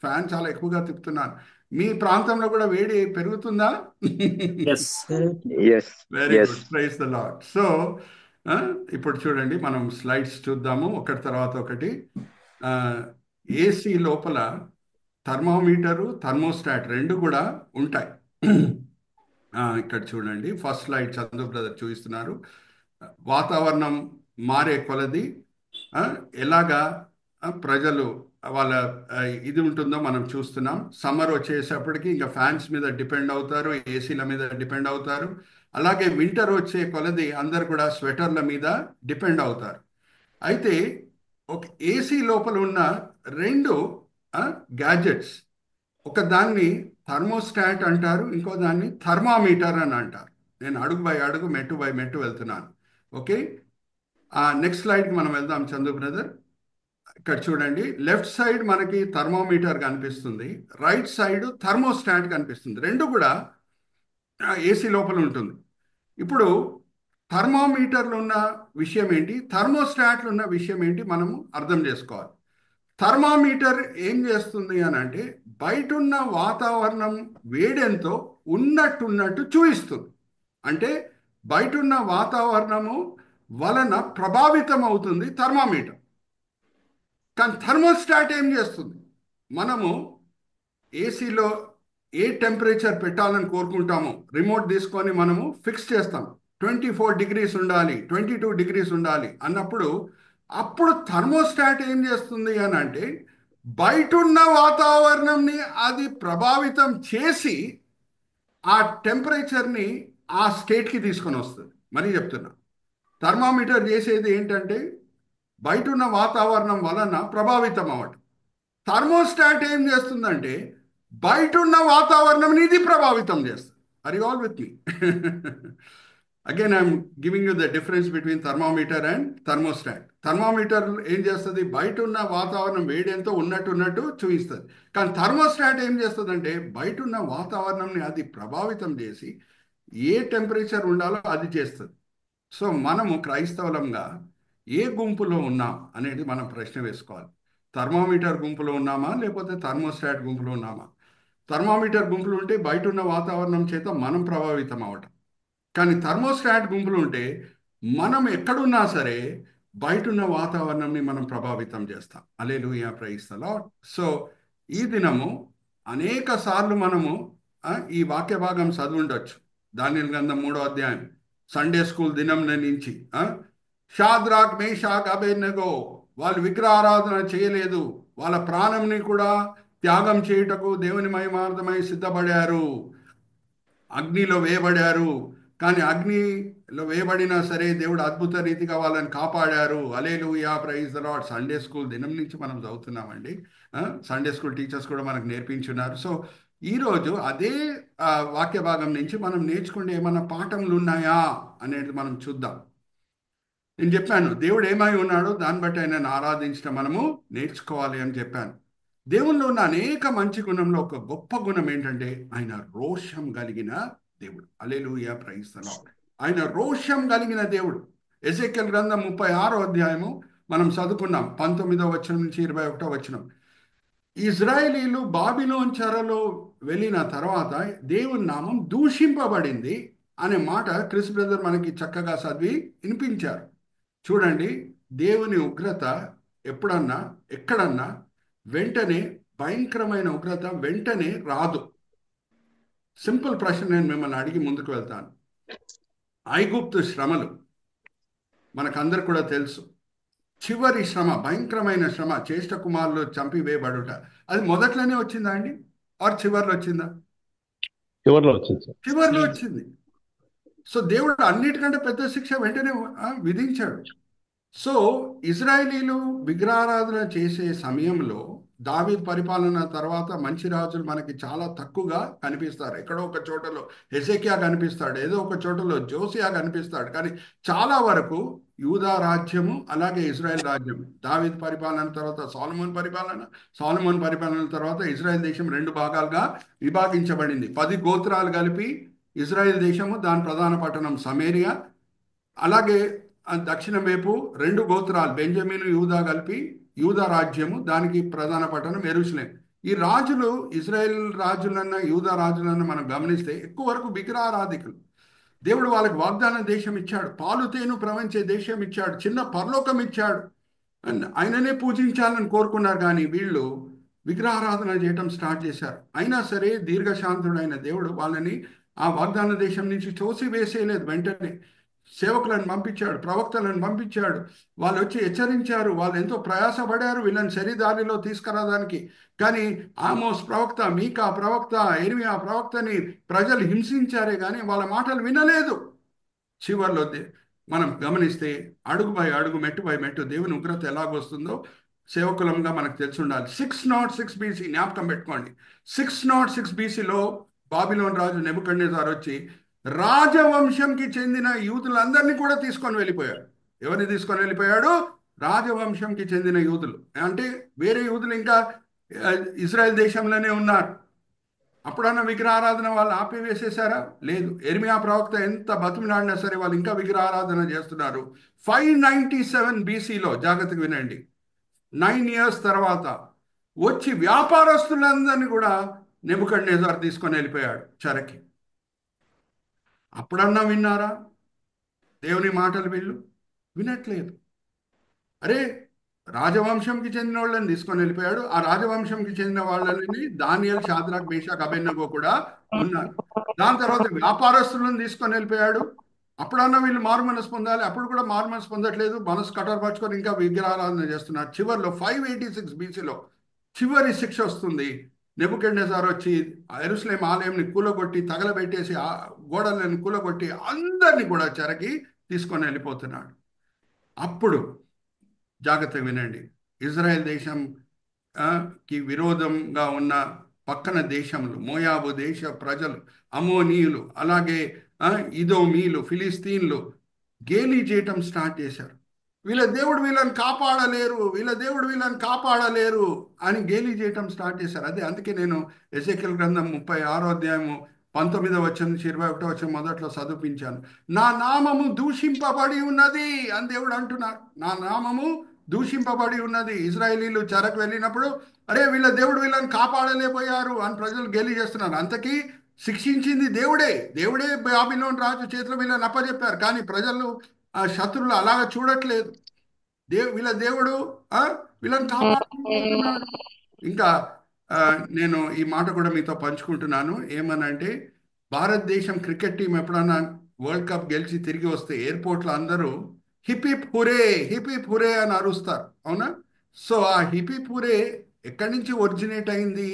ఫ్యాన్ చాలా ఎక్కువగా తిప్పుతున్నాను. మీ ప్రాంతంలో కూడా వేడి పెరుగుతుందా? Very good, praise the lord. So ఇప్పుడు చూడండి, మనం స్లైడ్స్ చూద్దాము ఒకటి తర్వాత ఒకటి. ఏసీ లోపల థర్మోమీటరు, థర్మోస్టాట్ రెండు కూడా ఉంటాయి. ఇక్కడ చూడండి, ఫస్ట్ స్లైడ్ చందు బ్రదర్ చూపిస్తున్నారు. వాతావరణం మారే కొలది ఎలాగా ప్రజలు వాళ్ళ ఇది ఉంటుందో మనం చూస్తున్నాం. సమ్మర్ వచ్చేసేపటికి ఇంకా ఫ్యాన్స్ మీద డిపెండ్ అవుతారు, ఏసీల మీద డిపెండ్ అవుతారు. అలాగే వింటర్ వచ్చే కొలది అందరు కూడా స్వెటర్ల మీద డిపెండ్ అవుతారు. అయితే ఒక ఏసీ లోపల ఉన్న రెండు గ్యాజెట్స్, ఒక దాన్ని థర్మోస్టాట్ అంటారు, ఇంకో దాన్ని థర్మామీటర్ అని అంటారు. నేను అడుగు బై అడుగు, మెట్టు బై మెట్టు వెళ్తున్నాను. ఓకే, నెక్స్ట్ స్లైడ్కి మనం వెళ్దాం చందు బ్రదర్. ఇక్కడ చూడండి, లెఫ్ట్ సైడ్ మనకి థర్మోమీటర్ కనిపిస్తుంది, రైట్ సైడ్ థర్మోస్టాట్ కనిపిస్తుంది. రెండు కూడా ఏసీ లోపల ఉంటుంది. ఇప్పుడు థర్మోమీటర్లు ఉన్న విషయం ఏంటి, థర్మోస్టాట్లు ఉన్న విషయం ఏంటి మనము అర్థం చేసుకోవాలి. థర్మామీటర్ ఏం చేస్తుంది అని అంటే, బయట ఉన్న వాతావరణం వేడెంతో ఉన్నట్టున్నట్టు చూపిస్తుంది. అంటే బయట ఉన్న వాతావరణము వలన ప్రభావితం అవుతుంది థర్మామీటర్. కానీ థర్మోస్టాట్ ఏం చేస్తుంది, మనము ఏసీలో ఏ టెంపరేచర్ పెట్టాలని కోరుకుంటామో రిమోట్ తీసుకొని మనము ఫిక్స్ చేస్తాం. 24 డిగ్రీస్ ఉండాలి, 22 డిగ్రీస్ ఉండాలి అన్నప్పుడు, అప్పుడు థర్మోస్టాట్ ఏం చేస్తుంది అని అంటే, బయట ఉన్న వాతావరణంని అది ప్రభావితం చేసి ఆ టెంపరేచర్ని ఆ స్టేట్కి తీసుకొని వస్తుంది. మరీ చెప్తున్నా, థర్మామీటర్ చేసేది ఏంటంటే బయట ఉన్న వాతావరణం వలన ప్రభావితం అవ్వటం. థర్మోస్టాట్ ఏం చేస్తుందంటే బయట ఉన్న వాతావరణంని ఇది ప్రభావితం చేస్తుంది. Are you all with me? Again I'm giving you the difference between thermometer and thermostat. Thermometer ఏం చేస్తుంది, బయట ఉన్న వాతావరణం వేడెంతో ఉన్నట్టు చూపిస్తుంది. కానీ థర్మోస్టాట్ ఏం చేస్తుంది అంటే, బయట ఉన్న వాతావరణంని అది ప్రభావితం చేసి ఏ టెంపరేచర్ ఉండాలో అది చేస్తుంది. సో మనము క్రైస్తవులంగా ఏ గుంపులో ఉన్నాం అనేది మనం ప్రశ్న వేసుకోవాలి. థర్మామీటర్ గుంపులో ఉన్నామా, లేకపోతే థర్మోస్టాట్ గుంపులో ఉన్నామా? థర్మామీటర్ గుంపులు ఉంటే బయట ఉన్న వాతావరణం చేత మనం ప్రభావితం అవటం. కానీ థర్మోస్టాట్ గుంపులు ఉంటే మనం ఎక్కడున్నా సరే బయట ఉన్న వాతావరణంని మనం ప్రభావితం చేస్తాం. హల్లెలూయా, ప్రైజ్ ది లార్డ్. సో ఈ దినము అనేక సార్లు మనము ఈ వాక్య భాగం చదువుండొచ్చు. దానియేలు గ్రంథం 3వ అధ్యాయం సండే స్కూల్ దినం నుంచి షాద్రాక్, మేషాక్, అబేద్నెగో వాళ్ళు విగ్రహారాధన చేయలేదు. వాళ్ళ ప్రాణంని కూడా త్యాగం చేయుటకు దేవుని మహిమార్థమై సిద్ధపడారు. అగ్నిలో వేయబడారు. కానీ అగ్నిలో వేయబడినా సరే దేవుడు అద్భుత రీతిగా వాళ్ళని కాపాడారు. హల్లెలూయా, praise the Lord. Sunday school దినం నుంచి మనం చదువుతున్నామండి. సండే స్కూల్ టీచర్స్ కూడా మనకు నేర్పించున్నారు. సో ఈరోజు అదే వాక్య భాగం నుంచి మనం నేర్చుకునే ఏమైనా పాఠములు ఉన్నాయా అనేది మనం చూద్దాం. నేను చెప్పాను దేవుడు ఏమై ఉన్నాడో దాన్ని బట్టి ఆయనను ఆరాధించడం మనము నేర్చుకోవాలి అని చెప్పాను. దేవుల్లో ఉన్న అనేక మంచి గుణంలో ఒక గొప్ప గుణం ఏంటంటే ఆయన రోషం కలిగిన దేవుడు. హల్లెలూయా, ప్రైజ్ ది లార్డ్. ఆయన రోషం కలిగిన దేవుడు. ఎజెకియెల్ గ్రంథం 36వ అధ్యాయము మనం చదువుకున్నాం 19వ వచనం నుంచి 21వ వచనం. ఇజ్రాయేలీలు బాబిలోన్ చెరలో వెళ్ళిన తర్వాత దేవుని నామం దూషింపబడింది అనే మాట క్రిస్ బ్రదర్ మనకి చక్కగా చదివి వినిపించారు. చూడండి, దేవుని ఉగ్రత ఎప్పుడన్నా ఎక్కడన్నా వెంటనే భయంకరమైన ఉగ్రత వెంటనే రాదు. సింపుల్ ప్రశ్న నేను మిమ్మల్ని అడిగి ముందుకు వెళ్తాను. ఐగుప్తు శ్రమలు మనకందరు కూడా తెలుసు. చివరి శ్రమ, భయంకరమైన శ్రమ, జ్యేష్ఠ కుమారులు చంపివేయబడుట, అది మొదట్లోనే వచ్చిందా అండి ఆర్ చివరిలో వచ్చిందా? చివరిలో వచ్చింది. చివరిలో వచ్చింది. సో దేవుడు అన్నిటికంటే పెద్ద శిక్ష వెంటనే విధించాడు. సో ఇజ్రాయేలీలు విగ్రహారాధన చేసే సమయంలో దావీదు పరిపాలన తర్వాత మంచి రాజులు మనకి చాలా తక్కువగా కనిపిస్తారు. ఎక్కడో ఒక చోటలో హెజెకియా కనిపిస్తాడు, ఏదో ఒక చోటలో జోసియా కనిపిస్తాడు. కానీ చాలా వరకు యూదా రాజ్యము అలాగే ఇజ్రాయెల్ రాజ్యం, దావీదు పరిపాలన తర్వాత సాలొమోను పరిపాలన తర్వాత ఇజ్రాయెల్ దేశం 2 భాగాలుగా విభాగించబడింది. 10 గోత్రాలు కలిపి ఇజ్రాయెల్ దేశము, దాని ప్రధాన పట్టణం సమేరియా. అలాగే దక్షిణం వైపు 2 గోత్రాలు బెంజమిను, యూదా కలిపి యూదా రాజ్యము, దానికి ప్రధాన పట్టణం యెరూషలేం. ఈ రాజులు, ఇజ్రాయెల్ రాజులన్న యూదా రాజులన్న మనం గమనిస్తే ఎక్కువ వరకు విగ్రహారాధికులు. దేవుడు వాళ్ళకి వాగ్దాన దేశం ఇచ్చాడు, పాలు తేనె ప్రవహించే దేశం ఇచ్చాడు, చిన్న పరలోకం ఇచ్చాడు, ఆయననే పూజించాలని కోరుకున్నారు. కానీ వీళ్ళు విగ్రహారాధన చేయటం స్టార్ట్ చేశారు. అయినా సరే దీర్ఘశాంతుడైన దేవుడు వాళ్ళని ఆ వాగ్దాన దేశం నుంచి తోసివేసేయలేదు. వెంటనే సేవకులను పంపించాడు, ప్రవక్తలను పంపించాడు. వాళ్ళు వచ్చి హెచ్చరించారు. వాళ్ళు ఎంతో ప్రయాసపడారు వీళ్ళని సరిదారిలో తీసుకురావడానికి. కానీ ఆమోస్ ప్రవక్త, మీకా ప్రవక్త, ఇర్మియా ప్రవక్తని ప్రజలు హింసించారే కానీ వాళ్ళ మాటలు వినలేదు. చివరిలో మనం గమనిస్తే అడుగు బై అడుగు, మెట్టు బై మెట్టు దేవుని ఉగ్రత ఎలాగొస్తుందో సేవకులంగా మనకు తెలిసి ఉండాలి. 606 BC జ్ఞాపకం పెట్టుకోండి. 606 BCలో బాబిలోన్ రాజు నెబుకద్నెజర్ వచ్చి రాజవంశంకి చెందిన యూదులందరినీ కూడా తీసుకొని వెళ్ళిపోయాడు. ఎవరిని తీసుకొని వెళ్ళిపోయాడు? రాజవంశంకి చెందిన యూదులు. అంటే వేరే యూదులు ఇంకా ఇజ్రాయెల్ దేశంలోనే ఉన్నారు. అప్పుడన్నా విగ్రహారాధన వాళ్ళు ఆపివేసేసారా? లేదు. ఇర్మియా ప్రవక్త ఎంత బతిమిలాడినా సరే వాళ్ళు ఇంకా విగ్రహారాధన చేస్తున్నారు. 597 BCలో, జాగ్రత్తగా వినండి, 9 years తర్వాత వచ్చి వ్యాపారస్తులందరినీ కూడా నెబుకద్నెజర్ తీసుకొని వెళ్ళిపోయాడు చెరకి. అప్పుడన్నా విన్నారా దేవుని మాటలు? వీళ్ళు వినట్లేదు. అరే, రాజవంశంకి చెందిన వాళ్ళని తీసుకొని వెళ్ళిపోయాడు. ఆ రాజవంశంకి చెందిన వాళ్ళని దానియేలు, షాద్రాక్, మేషాక్, అబేద్నెగో కూడా ఉన్నారు. దాని తర్వాత వ్యాపారస్తులను తీసుకొని వెళ్ళిపోయాడు. అప్పుడన్నా వీళ్ళు మారు మనసు పొందాలి, అప్పుడు కూడా మారు మనసు పొందట్లేదు. మనసు కఠోరపరుచుకొని ఇంకా విగ్రహారాధన చేస్తున్నారు. చివరిలో 586 BCలో చివరి శిక్ష వస్తుంది. నెబుకద్నెజర్ వచ్చి యెరూషలేం ఆలయంని కూలగొట్టి, తగలబెట్టేసి, ఆ గోడలను కూలగొట్టి అందరినీ కూడా చెరకి తీసుకొని వెళ్ళిపోతున్నాడు. అప్పుడు జాగ్రత్తగా వినండి, ఇజ్రాయెల్ దేశం కి విరోధంగా ఉన్న పక్కన దేశములు, మోయాబు దేశ ప్రజలు, అమోనీయులు, అలాగే ఇదోమీలు, ఫిలిస్తీన్లు గేలీ చేయటం స్టార్ట్ చేశారు. వీళ్ళ దేవుడు వీళ్ళని కాపాడలేరు, వీళ్ళ దేవుడు వీళ్ళని కాపాడలేరు అని గేలీ చేయటం స్టార్ట్ చేశారు. అందుకే నేను ఎజెకియెల్ గ్రంథం 36వ అధ్యాయము 19వ వచనం నుంచి 21వ వచనం మొదట్లో చదివించాను. నా నామము దూషింపబడి ఉన్నది అని దేవుడు అంటున్నారు. నా నామము దూషింపబడి ఉన్నది. ఇజ్రాయేలీలు చెరకు వెళ్ళినప్పుడు అరే వీళ్ళ దేవుడు వీళ్ళని కాపాడలేకపోయారు అని ప్రజలు గేలి చేస్తున్నారు. అంతకీ శిక్షించింది దేవుడే. దేవుడే బాబిలోను రాజు చేతిలో వీళ్ళని అప్పచెప్పారు. కానీ ప్రజలు ఆ శత్రువులు అలాగా చూడట్లేదు. వీళ్ళ దేవుడు వీళ్ళని కాపాడుకుంటున్నాడు. ఇంకా నేను ఈ మాట కూడా మీతో పంచుకుంటున్నాను. ఏమనంటే భారతదేశం క్రికెట్ టీం ఎప్పుడన్నా వరల్డ్ కప్ గెలిచి తిరిగి వస్తే ఎయిర్పోర్ట్లో అందరూ హిప్ హిప్ హురే హిప్ హిప్ హురే అని అరుస్తారు, అవునా? సో ఆ హిప్ హిప్ హురే ఎక్కడి నుంచి ఒరిజినేట్ అయింది?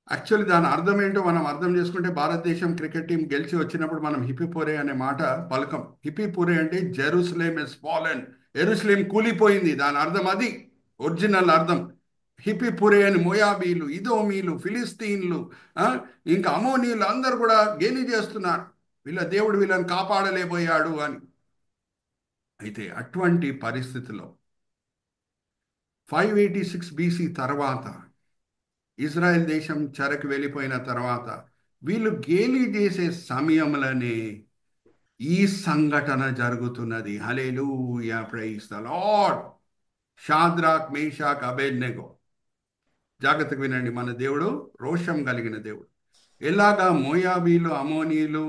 యాక్చువల్లీ దాని అర్థం ఏంటో మనం అర్థం చేసుకుంటే, భారతదేశం క్రికెట్ టీం గెలిచి వచ్చినప్పుడు మనం హిప్పిపురే అనే మాట పలకం. హిప్పిపురే అంటే జెరూసలేం ఇస్ ఫాలెన్, ఎరుసలేం కూలిపోయింది, దాని అర్థం అది ఒరిజినల్ అర్థం. హిప్పిపురే అని మోయాబీలు, ఇదోమీలు, ఫిలిస్తీన్లు, ఇంకా అమోనీలు అందరు కూడా గేలి చేస్తున్నారు, వీళ్ళ దేవుడు వీళ్ళని కాపాడలేకపోయాడు అని. అయితే అటువంటి పరిస్థితిలో 586 BC తర్వాత ఇజ్రాయెల్ దేశం చెరకు వెళ్ళిపోయిన తర్వాత వీళ్ళు గేలి చేసే సమయంలోనే ఈ సంఘటన జరుగుతున్నది. హల్లెలూయా, ప్రైజ్ ద లార్డ్. షాద్రాక్, మేషాక్, అబేద్నెగో, జాగ్రత్తగా వినండి, మన దేవుడు రోషం కలిగిన దేవుడు. ఎలాగా మోయాబీలు, అమోనీలు,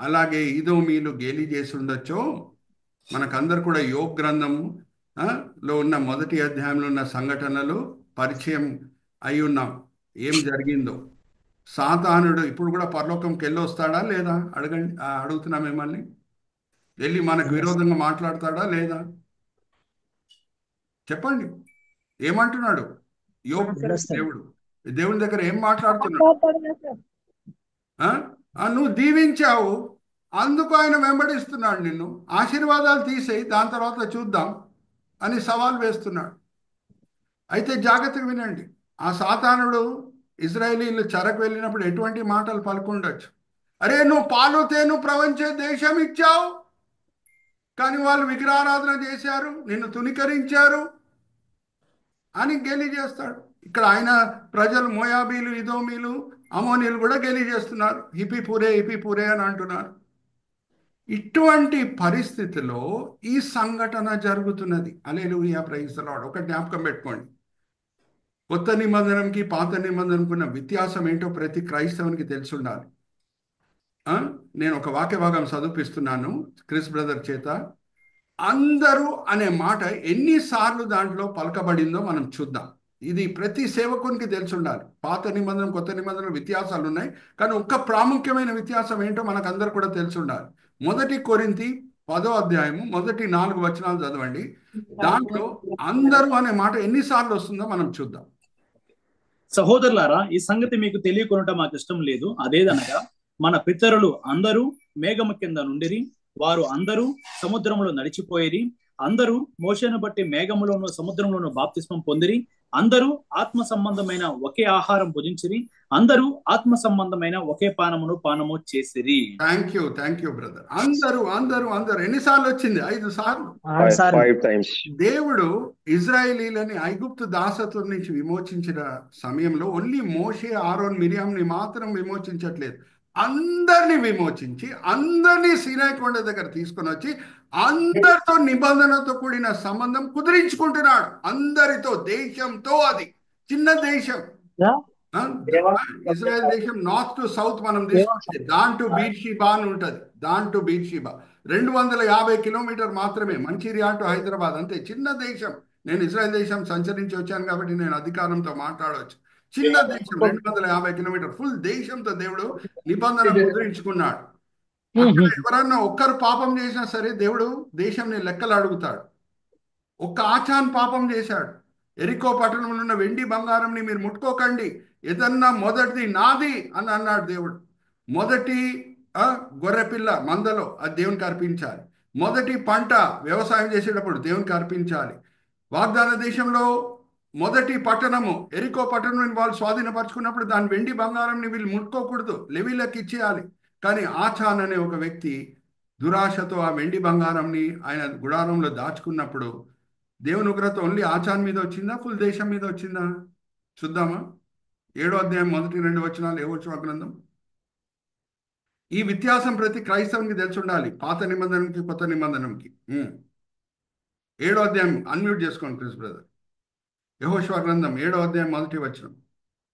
అలాగే ఇదోమీలు గేలి చేసి ఉండొచ్చో, మనకందరు కూడా యోబ్ గ్రంథము లో ఉన్న మొదటి అధ్యాయంలో ఉన్న సంఘటనలు పరిచయం అయి ఉన్నాం. ఏం జరిగిందో, సాతానుడు ఇప్పుడు కూడా పరలోకంకి వెళ్ళి వస్తాడా లేదా అడుగుతున్నా మిమ్మల్ని. వెళ్ళి మనకు విరోధంగా మాట్లాడతాడా లేదా? చెప్పండి, ఏమంటున్నాడు యోబు? దేవుని దగ్గర ఏం మాట్లాడుతున్నాడు? నువ్వు దీవించావు, అందుకు ఆయన వెంబడిస్తున్నాడు నిన్ను. ఆశీర్వాదాలు తీసేయి, దాని తర్వాత చూద్దాం అని సవాల్ వేస్తున్నాడు. అయితే జాగ్రత్తగా వినండి, ఆ సాతానుడు ఇజ్రాయేలీలు చెరకు వెళ్ళినప్పుడు ఎటువంటి మాటలు పలుకుండొచ్చు. అరే నువ్వు పాలు తేను ప్రవహించే దేశం ఇచ్చావు, కానీ వాళ్ళు విగ్రహారాధన చేశారు, నిన్ను తుణీకరించారు అని గేలి చేస్తాడు. ఇక్కడ ఆయన ప్రజలు మోయాబీలు, ఇదోమీలు, అమోనీలు కూడా గేలి చేస్తున్నారు, హిప్పిపురే హిప్పిపురే అని అంటున్నారు. ఇటువంటి పరిస్థితిలో ఈ సంఘటన జరుగుతున్నది. హల్లెలూయా, ప్రైజ్ ది లార్డ్. ఒక జ్ఞాపకం పెట్టుకోండి, కొత్త నిబంధనకి పాత నిబంధనకు ఉన్న వ్యత్యాసం ఏంటో ప్రతి క్రైస్తవునికి తెలిసి ఉండాలి. నేను ఒక వాక్య భాగం చదివిస్తున్నాను క్రిస్ బ్రదర్ చేత. అందరూ అనే మాట ఎన్నిసార్లు దాంట్లో పలకబడిందో మనం చూద్దాం. ఇది ప్రతి సేవకునికి తెలిసి ఉండాలి. పాత నిబంధన కొత్త నిబంధన వ్యత్యాసాలు ఉన్నాయి, కానీ ఒక్క ప్రాముఖ్యమైన వ్యత్యాసం ఏంటో మనకు అందరు కూడా తెలిసి ఉండాలి. 1 కొరింథీ 10వ అధ్యాయము మొదటి 4 వచనాలు చదవండి. దాంట్లో అందరూ అనే మాట ఎన్నిసార్లు వస్తుందో మనం చూద్దాం. సహోదరులారా, ఈ సంగతి మీకు తెలియకొనటం మాకు ఇష్టం లేదు. అదేదనగా మన పితరులు అందరూ మేఘము కింద నుండిరి, వారు అందరూ సముద్రములో నడిచిపోయిరి, అందరూ మోషేను బట్టి మేఘములోను సముద్రంలోను బాప్తిస్మం పొందిరి, అందరూ ఆత్మ సంబంధమైన ఒకే ఆహారం భుజించిరి, అందరూ ఆత్మ సంబంధమైన ఒకే పానము చేసిరి. Thank you brother. అందరూ అందరూ అందరూ ఎన్నిసార్లు వచ్చింది? 5 సార్లు. 5 times. దేవుడు ఇజ్రాయేలీలని ఐగుప్తు దాసత్వం నుంచి విమోచించిన సమయంలో ఓన్లీ మోషే, ఆరోన్, మిరియంని మాత్రం విమోచించట్లేదు, అందరినీ విమోచించి అందరినీ సీనాయి కొండ దగ్గర తీసుకొని వచ్చి అందరితో నిబంధనతో కూడిన సంబంధం కుదిరించుకుంటున్నాడు. అందరితో, దేశంతో. అది చిన్న దేశం, ఇజ్రాయెల్ దేశం నార్త్ టు సౌత్ మనం తీసుకుంటే దాన్ టు బీర్షిబా అని ఉంటుంది. దాన్ టు బీర్షిబా 250 కిలోమీటర్ మాత్రమే, మంచిర్యాల టు హైదరాబాద్, అంతే. చిన్న దేశం. నేను ఇజ్రాయెల్ దేశం సంచరించి వచ్చాను కాబట్టి నేను అధికారంతో మాట్లాడవచ్చు. చిన్న దేశం, 250 కిలోమీటర్. ఫుల్ దేశంతో దేవుడు నిబంధన ముద్రించుకున్నాడు. ఎవరన్నా ఒక్కరు పాపం చేసినా సరే దేవుడు దేశంని లెక్కలు అడుగుతాడు. ఒక్క ఆచాన్ పాపం చేశాడు. ఎరికో పట్టణంలో ఉన్న వెండి బంగారంని మీరు ముట్టుకోకండి, ఏదన్నా మొదటిది నాది అని అన్నాడు దేవుడు. మొదటి గొర్రెపిల్ల మందలో అది దేవునికి అర్పించాలి. మొదటి పంట వ్యవసాయం చేసేటప్పుడు దేవునికి అర్పించాలి. వాగ్దాన దేశంలో మొదటి పట్టణము ఎరికో పట్టణం వాళ్ళు స్వాధీనపరచుకున్నప్పుడు దాని వెండి బంగారంని వీళ్ళు ముట్టుకోకూడదు, లెవీలకు ఇచ్చేయాలి. కానీ ఆచాన్ అనే ఒక వ్యక్తి దురాశతో ఆ వెండి బంగారంని ఆయన గుడారంలో దాచుకున్నప్పుడు దేవుని ఉగ్రత ఓన్లీ ఆచాన్ మీద వచ్చిందా, ఫుల్ దేశం మీద వచ్చిందా? చూద్దామా? 7వ అధ్యాయం మొదటి 2 వచనాలు. ఏ వచన గ్రంథం? ఈ వ్యత్యాసం ప్రతి క్రైస్తవునికి తెలిసి ఉండాలి, పాత నిబంధనకి కొత్త నిబంధనకి. 7వ అధ్యాయం అన్మ్యూట్ చేసుకోండి క్రిస్ బ్రదర్. యెహోషువ గ్రంథం 7వ అధ్యాయం 1వ వచనం.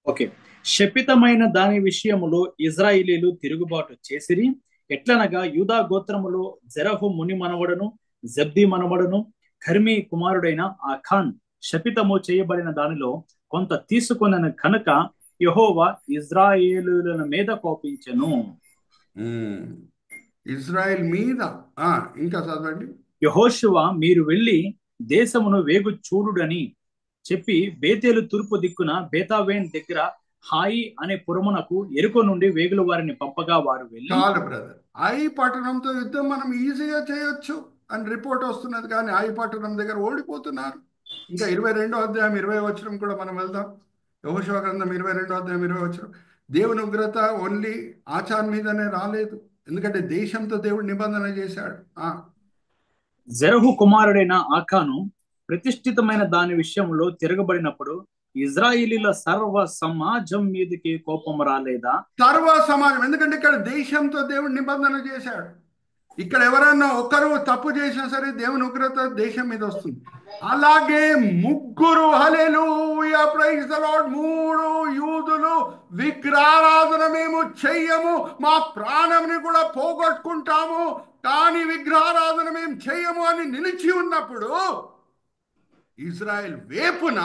ఓకే. శపితమైన దాని విషయములో ఇజ్రాయిలీలు తిరుగుబాటు చేసిరి. ఎట్లనగా యూదా గోత్రములో జెరహు ముని మనవడను జబ్ది మనవడను కర్మీ కుమారుడైన ఆ ఖాన్ శపితము చేయబడిన దానిలో కొంత తీసుకొనను కనుక యెహోవా ఇజ్రాయేలుల మీద కోపించెను. ఇజ్రాయెల్ మీద. ఇంకా చదవండి. యెహోషువ మీరు వెళ్ళి దేశమును వేగు చూడుడని చెప్పి బేతేలు తూర్పు దిక్కున బేతావేన్ దగ్గర హాయి అనే పురమునకు ఎరుకో నుండి వేగుల వారిని పంపగా వారు వెళ్ళి. చాలు బ్రదర్, ఐ పట్టణంతో యుద్ధం మనం ఈజీగా చేయొచ్చు అని రిపోర్ట్ వస్తున్నది, కానీ ఐ పట్టణం దగ్గర ఓడిపోతున్నారు. ఇంకా 22వ అధ్యాయం 20వ వచనం కూడా మనం వెళ్దాం. యెహోషువ గ్రంథం 22వ అధ్యాయం 20వ వచనం. దేవుని ఉగ్రత ఓన్లీ ఆచారం మీదనే రాలేదు, ఎందుకంటే దేశంతో దేవుడు నిబంధన చేశాడు. జెరహు కుమారుడైన ఆకాను ప్రతిష్ఠితమైన దాని విషయంలో తిరగబడినప్పుడు ఇజ్రాయిలీల సర్వ సమాజం మీదకి కోపం రాలేదా? సర్వ సమాజం, ఎందుకంటే ఇక్కడ దేశంతో దేవుడు నిబంధన చేశాడు. ఇక్కడ ఎవరన్నా ఒకరు తప్పు చేసినా సరే దేవుని ఉగ్రత దేశం మీద వస్తుంది. అలాగే ముగ్గురు, హల్లెలూయా ప్రైజ్ ది లార్డ్, 3 యూదులు విగ్రహారాధన మేము చెయ్యము, మా ప్రాణంని కూడా పోగొట్టుకుంటాము, కానీ విగ్రహారాధన మేము చెయ్యము అని నిలిచి ఉన్నప్పుడు ఇజ్రాయెల్ వేపున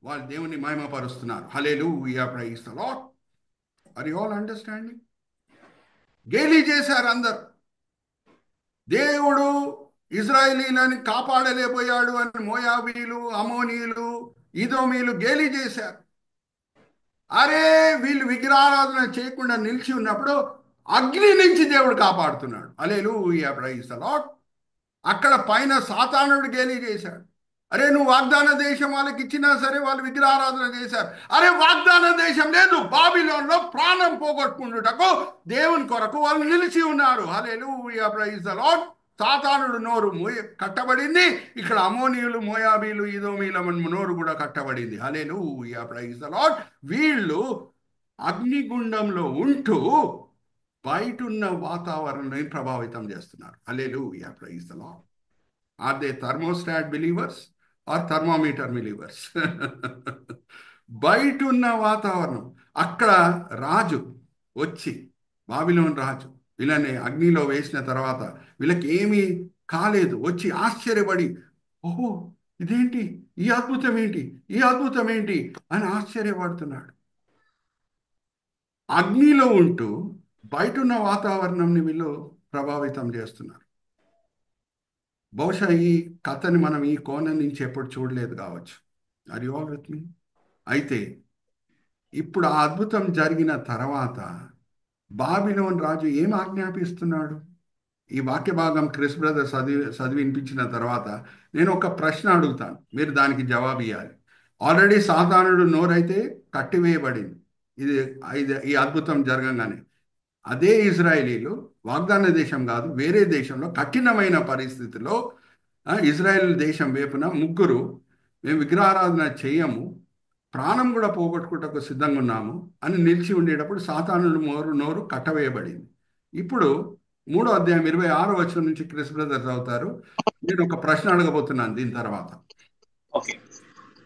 వాళ్ళు దేవుని మహిమపరుస్తున్నారు. హల్లెలూయా praise the Lord. Are you all understanding? గేలి చేశారు అందరు. దేవుడు ఇజ్రాయేలీలని కాపాడలేకపోయాడు అని మోయాబీలు, అమోనీయులు, ఈదోమీలు గేలి చేశారు. అరే వీళ్ళు విగ్రహారాధన చేయకుండా నిలిచి ఉన్నప్పుడు అగ్ని నుంచి దేవుడు కాపాడుతున్నాడు. హల్లెలూయా ప్రైజ్ ది లార్డ్. అక్కడ పైన సాతానుడు గేలి చేశాడు. అరే నువ్వు వాగ్దాన దేశం వాళ్ళకి ఇచ్చినా సరే వాళ్ళు విగ్రహారాధన చేశారు. అరే వాగ్దాన దేశం లేదు, బాబిలోన్లో ప్రాణం పోగొట్టుకుంటుటకు దేవుని కొరకు వాళ్ళు నిలిచి ఉన్నారు. హల్లెలూయా ప్రైజ్ ది లార్డ్. సాతానుడు నోరు కట్టబడింది. ఇక్కడ అమోనీయులు, మోయాబీలు, ఈదోమీల నోరు కూడా కట్టబడింది. హల్లెలూయా ప్రైజ్ ది లార్డ్. వీళ్ళు అగ్నిగుండంలో ఉంటూ బయటున్న వాతావరణాన్ని ప్రభావితం చేస్తున్నారు. హల్లెలూయా praise the Lord. Are they thermostat believers or thermometer believers? బయటున్న వాతావరణం. అక్కడ రాజు వచ్చి, బాబిలోన్ రాజు వీళ్ళని అగ్నిలో వేసిన తర్వాత వీళ్ళకి ఏమీ కాలేదు, వచ్చి ఆశ్చర్యపడి, ఓహో ఇదేంటి, ఈ అద్భుతం ఏంటి, ఈ అద్భుతం ఏంటి అని ఆశ్చర్యపడుతున్నాడు. అగ్నిలో ఉంటూ బయటున్న వాతావరణంని వీళ్ళు ప్రభావితం చేస్తున్నారు. బహుశా ఈ కథని మనం ఈ కోణం నుంచి ఎప్పుడు చూడలేదు కావచ్చు. ఆర్ యు ఆల్ విత్ మీ? అయితే ఇప్పుడు ఆ అద్భుతం జరిగిన తర్వాత బాబిలోన్ రాజు ఏం ఆజ్ఞాపిస్తున్నాడు? ఈ వాక్య భాగం క్రిస్ బ్రదర్ చదివి వినిపించిన తర్వాత నేను ఒక ప్రశ్న అడుగుతాను, మీరు దానికి జవాబు ఇవ్వాలి. ఆల్రెడీ సాతానుడు నోరైతే కట్టివేయబడింది ఈ అద్భుతం జరగంగానే. అదే ఇజ్రాయేలీలు వాగ్దాన దేశం కాదు, వేరే దేశంలో కఠినమైన పరిస్థితిలో ఇజ్రాయేల్ దేశం వైపున ముగ్గురు, మేము విగ్రహారాధన చేయము, ప్రాణం కూడా పోగొట్టుకుంటకు సిద్ధంగా ఉన్నాము అని నిలిచి ఉండేటప్పుడు సాతానుడు నోరు కట్టవేయబడింది. ఇప్పుడు 3వ అధ్యాయం 26వ వచనం నుంచి క్రిస్ బ్రదర్ చదువుతారు. నేను ఒక ప్రశ్న అడగబోతున్నాను దీని తర్వాత. ఓకే.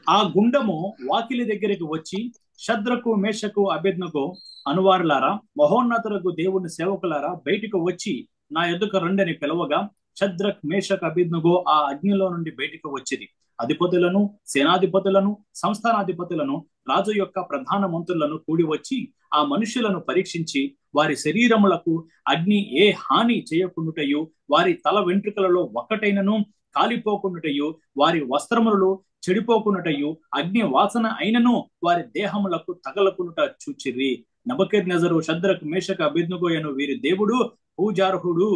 ఆ గుండము వాకిలి దగ్గరికి వచ్చి, షద్రకు మేషకు అబేద్నగో అనువారులారా, మహోన్నతులకు దేవుని సేవకులారా, బయటకు వచ్చి నా ఎదుక రండని పిలవగా షద్రక్ మేషక్ అబేద్నగో ఆ అగ్నిలో నుండి బయటకు వచ్చింది. అధిపతులను, సేనాధిపతులను, సంస్థానాధిపతులను, రాజు యొక్క ప్రధాన మంత్రులను కూడి వచ్చి ఆ మనుషులను పరీక్షించి వారి శరీరములకు అగ్ని ఏ హాని చేయకుండాటయు, వారి తల వెంట్రుకలలో ఒక్కటైనను కాలిపోకుండాటయు, వారి వస్త్రములలో చెడిపోకున్నటయు, అగ్ని వాసన అయినను వారి దేహములకు తగలకునుట చూచిరి. నెబుకద్నెజరు షద్రకు మేషకు అబేద్నగోయను వీరి దేవుడు పూజార్హుడు.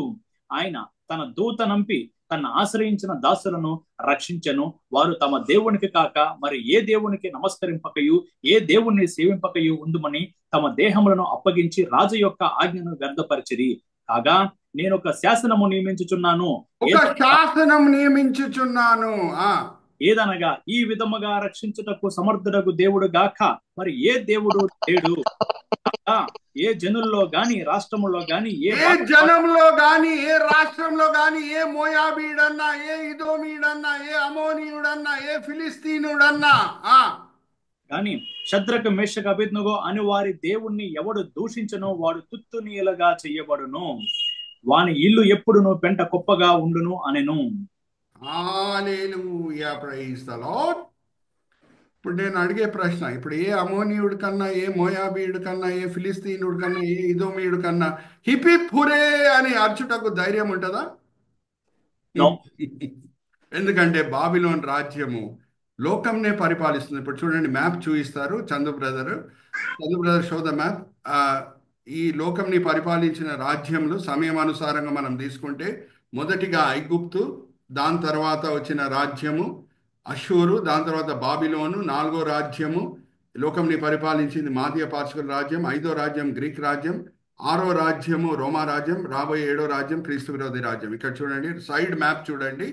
ఆయన తన దూత నంపి తన ఆశ్రయించిన దాసులను రక్షించెను. వారు తమ దేవునికి కాక మరి ఏ దేవునికి నమస్కరింపకయు, ఏ దేవుణ్ణి సేవింపకయు ఉందుమని తమ దేహములను అప్పగించి రాజు యొక్క ఆజ్ఞను వ్యర్థపరిచిరి. కాగా నేను ఒక శాసనము నియమించుచున్నాను. ఏదనగా ఈ విధముగా రక్షించుటకు సమర్థుడకు దేవుడు గాక మరి ఏ దేవుడు లేడు. కాగా ఏ జనుల్లో గాని రాష్ట్రములో గాని ఏ జనంలో గాని, ఏ రాష్ట్రంలో గాని, ఏ మోయాబీడన్నా, ఏ ఇదోమీడన్నా, ఏ అమోనీయుడన్నా, ఏ ఫిలిస్తీనుడన్నా కానీ శద్రకు మేషకు అబేద్నెగో అని వారి దేవుణ్ణి ఎవడు దూషించనో వాడు తుత్తునీయులుగా చెయ్యబడును, వాని ఇల్లు ఎప్పుడును పెంట కుప్పగా ఉండును అనెను. హల్లెలూయా, ప్రైజ్ ద లార్డ్. ఇప్పుడు నేను అడిగే ప్రశ్న, ఇప్పుడు ఏ అమోనీయుడి కన్నా, ఏ మోయాబీయుడి కన్నా, ఏ ఫిలిస్తీనుడి కన్నా, ఏ ఇదోమీయుడి కన్నా హిపిప్ హురే అని అర్చుటకు ధైర్యం ఉంటుందా? No. ఎందుకంటే బాబిలోన్ రాజ్యము లోకంనే పరిపాలిస్తుంది. ఇప్పుడు చూడండి, మ్యాప్ చూపిస్తారు Chandu brother show the map. ఈ లోకంని పరిపాలించిన రాజ్యములు సమయమానుసారంగా మనం తీసుకుంటే, మొదటిగా ఐగుప్తు, దాని తర్వాత వచ్చిన రాజ్యము అషూరు, దాని తర్వాత బాబిలోను, 4వ రాజ్యము లోకంని పరిపాలించింది మాదీయ పార్షికుల రాజ్యం, 5వ రాజ్యం గ్రీక్ రాజ్యం, 6వ రాజ్యము రోమా రాజ్యం, రాబోయే 7వ రాజ్యం క్రీస్తు విరోధి రాజ్యం. ఇక్కడ చూడండి, సైడ్ మ్యాప్ చూడండి.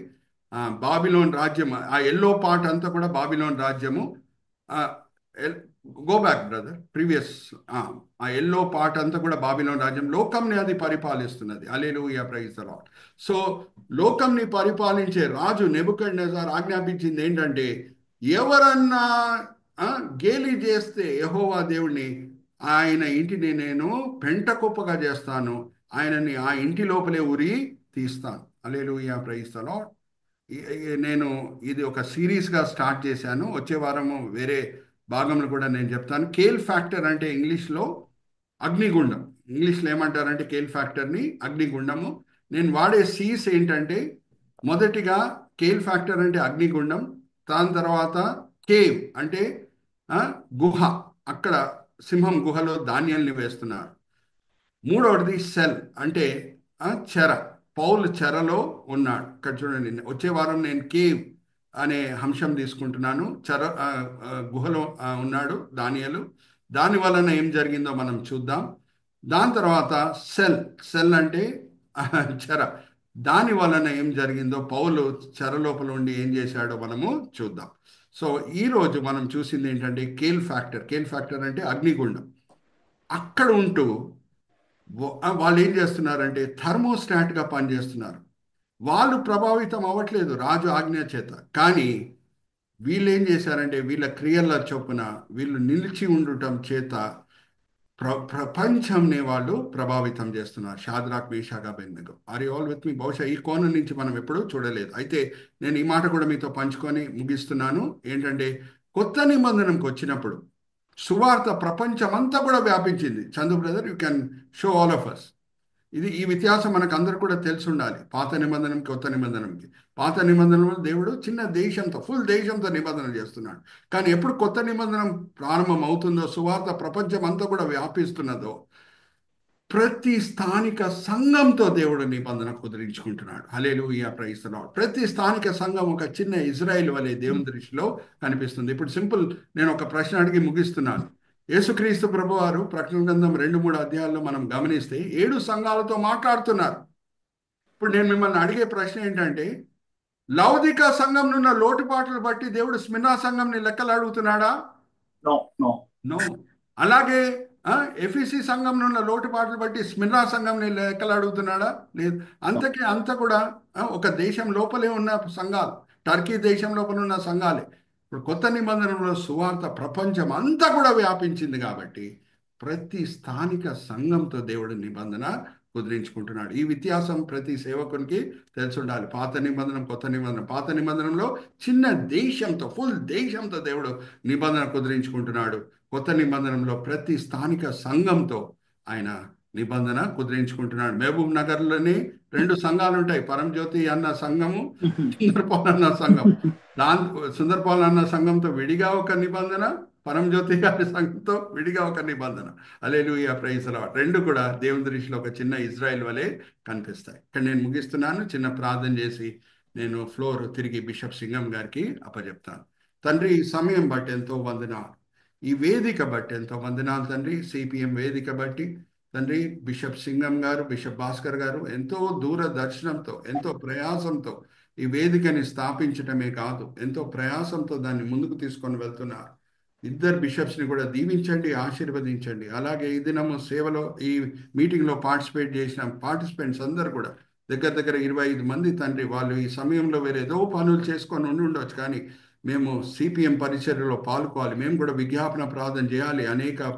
బాబిలోన్ రాజ్యం, ఆ ఎల్లో పార్ట్ అంతా కూడా బాబిలోన్ రాజ్యము. Go back brother, previous. ఆ ఎల్లో పార్ట్ అంతా కూడా బాబిలోన్ రాజ్యం, లోకంని అది పరిపాలిస్తున్నది. హల్లెలూయా, ప్రైజ్ ది లార్డ్. సో లోకంని పరిపాలించే రాజు నెబుకద్నెజర్ ఆజ్ఞాపించింది ఏంటంటే, ఎవరన్నా గేలి చేస్తే యెహోవా దేవుణ్ణి, ఆయన ఇంటిని నేను పెంట కుప్పగా చేస్తాను, ఆయనని ఆ ఇంటి లోపలే ఉరి తీస్తాను. హల్లెలూయా, ప్రైజ్ ది లార్డ్. నేను ఇది ఒక సిరీస్గా స్టార్ట్ చేశాను. వచ్చే వారము వేరే భాగంలో కూడా నేను చెప్తాను. కేల్ ఫ్యాక్టర్ అంటే ఇంగ్లీష్లో అగ్నిగుండం. ఇంగ్లీష్లో ఏమంటారంటే కేల్ ఫ్యాక్టర్ని అగ్నిగుండము. నేను వాడే సీస్ ఏంటంటే, మొదటిగా కేల్ ఫ్యాక్టర్ అంటే అగ్నిగుండం, దాని తర్వాత కేవ్ అంటే గుహ, అక్కడ సింహం గుహలో ధాన్యాల్ని వేస్తున్నారు. మూడవది సెల్ అంటే చెర, పౌలు చెరలో ఉన్నాడు. ఇక్కడ చూడండి, వచ్చే వారం నేను కేవ్ అనే అంశం తీసుకుంటున్నాను. గుహలో ఉన్నాడు దానియేలు. దాని వలన ఏం జరిగిందో మనం చూద్దాం. దాని తర్వాత సెల్ అంటే చెర, దాని వలన ఏం జరిగిందో, పౌలు చెర లోపల ఉండి ఏం చేశాడో మనము చూద్దాం. సో ఈరోజు మనం చూసింది ఏంటంటే కేల్ ఫ్యాక్టర్ అంటే అగ్నిగుండం. అక్కడ ఉంటూ వాళ్ళు ఏం చేస్తున్నారంటే థర్మోస్టాట్గా పనిచేస్తున్నారు. వాళ్ళు ప్రభావితం అవ్వట్లేదు రాజు ఆజ్ఞ చేత, కానీ వీళ్ళు ఏం చేశారంటే వీళ్ళ క్రియల చొప్పున వీళ్ళు నిలిచి ఉండటం చేత ప్రపంచంని వాళ్ళు ప్రభావితం చేస్తున్నారు. షాద్రాక్, మేషాక్, అబేద్నెగో. ఆర్ యు ఆల్ విత్ మీ? బహుశా ఈ కోణం నుంచి మనం ఎప్పుడూ చూడలేదు. అయితే నేను ఈ మాట కూడా మీతో పంచుకొని ముగిస్తున్నాను. ఏంటంటే కొత్త నిబంధనకు వచ్చినప్పుడు సువార్త ప్రపంచమంతా కూడా వ్యాపించింది. Chandu brother, you can show all of us. ఈ వ్యత్యాసం మనకు అందరు కూడా తెలిసి ఉండాలి. పాత నిబంధనకి కొత్త నిబంధనకి. పాత నిబంధనలో దేవుడు చిన్న దేశంతో, ఫుల్ దేశంతో నిబంధన చేస్తున్నాడు. కానీ ఎప్పుడు కొత్త నిబంధన ప్రారంభం అవుతుందో, సువార్త ప్రపంచం అంతా కూడా వ్యాపిస్తున్నదో, ప్రతి స్థానిక సంఘంతో దేవుడు నిబంధన కుదిరించుకుంటున్నాడు. హల్లెలూయా, ప్రైజ్ ది లార్డ్. ప్రతి స్థానిక సంఘం ఒక చిన్న ఇజ్రాయిల్ వలె దేవుని దృష్టిలో కనిపిస్తుంది. ఇప్పుడు సింపుల్, నేను ఒక ప్రశ్న అడిగి ముగిస్తున్నాను. యేసుక్రీస్తు ప్రభువారు ప్రకటన గ్రంథం 2-3 అధ్యాయాల్లో మనం గమనిస్తే 7 సంఘాలతో మాట్లాడుతున్నారు. ఇప్పుడు నేను మిమ్మల్ని అడిగే ప్రశ్న ఏంటంటే, లౌదిక సంఘం ఉన్న లోటుపాట్లు బట్టి దేవుడు స్మిర్నా సంఘంని లెక్కలు అడుగుతున్నాడా? నో. అలాగే ఎఫీసీ సంఘం ఉన్న లోటుపాట్లు బట్టి స్మిర్నా సంఘంని లెక్కలు అడుగుతున్నాడా? లేదు. అంత కూడా ఒక దేశం లోపలే ఉన్న సంఘాలు, టర్కీ దేశం లోపల ఉన్న సంఘాలే. ఇప్పుడు కొత్త నిబంధనలో సువార్త ప్రపంచం అంతా కూడా వ్యాపించింది కాబట్టి ప్రతి స్థానిక సంఘంతో దేవుడు నిబంధన కుదిరించుకుంటున్నాడు. ఈ వ్యత్యాసం ప్రతి సేవకునికి తెలిసి ఉండాలి. పాత నిబంధన, కొత్త నిబంధన. పాత నిబంధనలో చిన్న దేశంతో, ఫుల్ దేశంతో దేవుడు నిబంధన కుదిరించుకుంటున్నాడు. కొత్త నిబంధనలో ప్రతి స్థానిక సంఘంతో ఆయన నిబంధన కుదిరించుకుంటున్నాడు. మహబూబ్ నగర్లోని 2 సంఘాలు ఉంటాయి, పరంజ్యోతి అన్న సంఘము, సుందర్పాల్ అన్న సంఘం. సుందర్పాల్ అన్న సంఘంతో విడిగా ఒక నిబంధన, పరంజ్యోతి గారి సంఘంతో విడిగా ఒక నిబంధన. హల్లెలూయా, ప్రైజ్ ది లార్డ్. 2 కూడా దేవుని దృష్టిలో ఒక చిన్న ఇజ్రాయిల్ వలె కనిపిస్తాయి. ఇక్కడ నేను ముగిస్తున్నాను. చిన్న ప్రార్థన చేసి నేను ఫ్లోర్ తిరిగి బిషప్ సింగం గారికి అప్పచెప్తాను. తండ్రి, ఈ సమయం బట్టి ఎంతో వందనాలు, ఈ వేదిక బట్టి ఎంతో వందనాలు తండ్రి. సిపిఎం వేదిక బట్టి తండ్రి, బిషప్ సింగం గారు, బిషప్ భాస్కర్ గారు ఎంతో దూరదర్శనంతో, ఎంతో ప్రయాసంతో ఈ వేదికని స్థాపించటమే కాదు, ఎంతో ప్రయాసంతో దాన్ని ముందుకు తీసుకొని వెళ్తున్నారు. ఇద్దరు బిషప్స్ని కూడా దీవించండి, ఆశీర్వదించండి. అలాగే ఈ దినము సేవలో ఈ మీటింగ్లో పార్టిసిపేట్ చేసిన పార్టిసిపెంట్స్ అందరూ కూడా దగ్గర దగ్గర 25 మంది తండ్రి. వాళ్ళు ఈ సమయంలో వేరే ఏదో పనులు చేసుకొని ఉండి ఉండొచ్చు, కానీ మేము సిపిఎం పరిచర్యలో పాల్గొవాలి, మేము కూడా విజ్ఞాపన ప్రార్థన చేయాలి, అనేక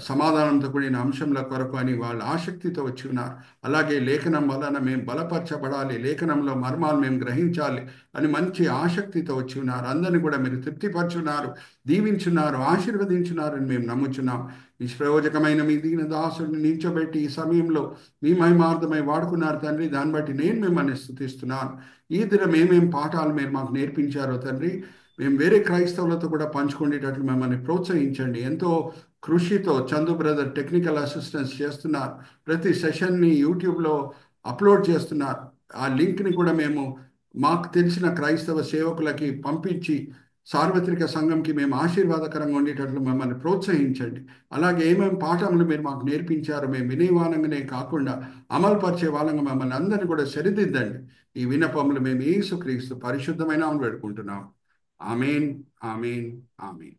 సమాధానంతో కూడిన అంశంల కొరకు అని వాళ్ళు ఆసక్తితో వచ్చి ఉన్నారు. అలాగే లేఖనం వలన మేము బలపరచబడాలి, లేఖనంలో మర్మాలు మేము గ్రహించాలి అని మంచి ఆసక్తితో వచ్చి ఉన్నారు. అందరినీ కూడా మీరు తృప్తిపరచున్నారు, దీవించున్నారు, ఆశీర్వదించున్నారు అని మేము నమ్ముచున్నాం. నిష్ప్రయోజకమైన మీ దీన దాసుడిని నిల్చోబెట్టి ఈ సమయంలో మీ మహిమార్థమై వాడుకున్నారు తండ్రి. దాన్ని బట్టి నేను మిమ్మల్ని స్తుతిస్తున్నాను. ఈ దినం ఏమేం పాఠాలు మీరు మాకు నేర్పించారో తండ్రి, మేము వేరే క్రైస్తవులతో కూడా పంచుకునేటట్లు మిమ్మల్ని ప్రోత్సహించండి. ఎంతో కృషితో చందు బ్రదర్ టెక్నికల్ అసిస్టెన్స్ చేస్తున్నారు, ప్రతి సెషన్ని యూట్యూబ్లో అప్లోడ్ చేస్తున్నారు. ఆ లింక్ని కూడా మేము మాకు తెలిసిన క్రైస్తవ సేవకులకి పంపించి సార్వత్రిక సంఘంకి మేము ఆశీర్వాదకరంగా ఉండేటట్లు మిమ్మల్ని ప్రోత్సహించండి. అలాగే ఏమేమి పాఠములు మీరు మాకు నేర్పించారో మేము వినేవానంగానే కాకుండా అమలుపరిచే వాళ్ళంగా మమ్మల్ని అందరినీ కూడా సరిదిద్దండి. ఈ విన్నపములు మేము యేసుక్రీస్తు పరిశుద్ధమైన వేడుకుంటున్నాం. ఆమేన్, ఆమేన్, ఆమేన్.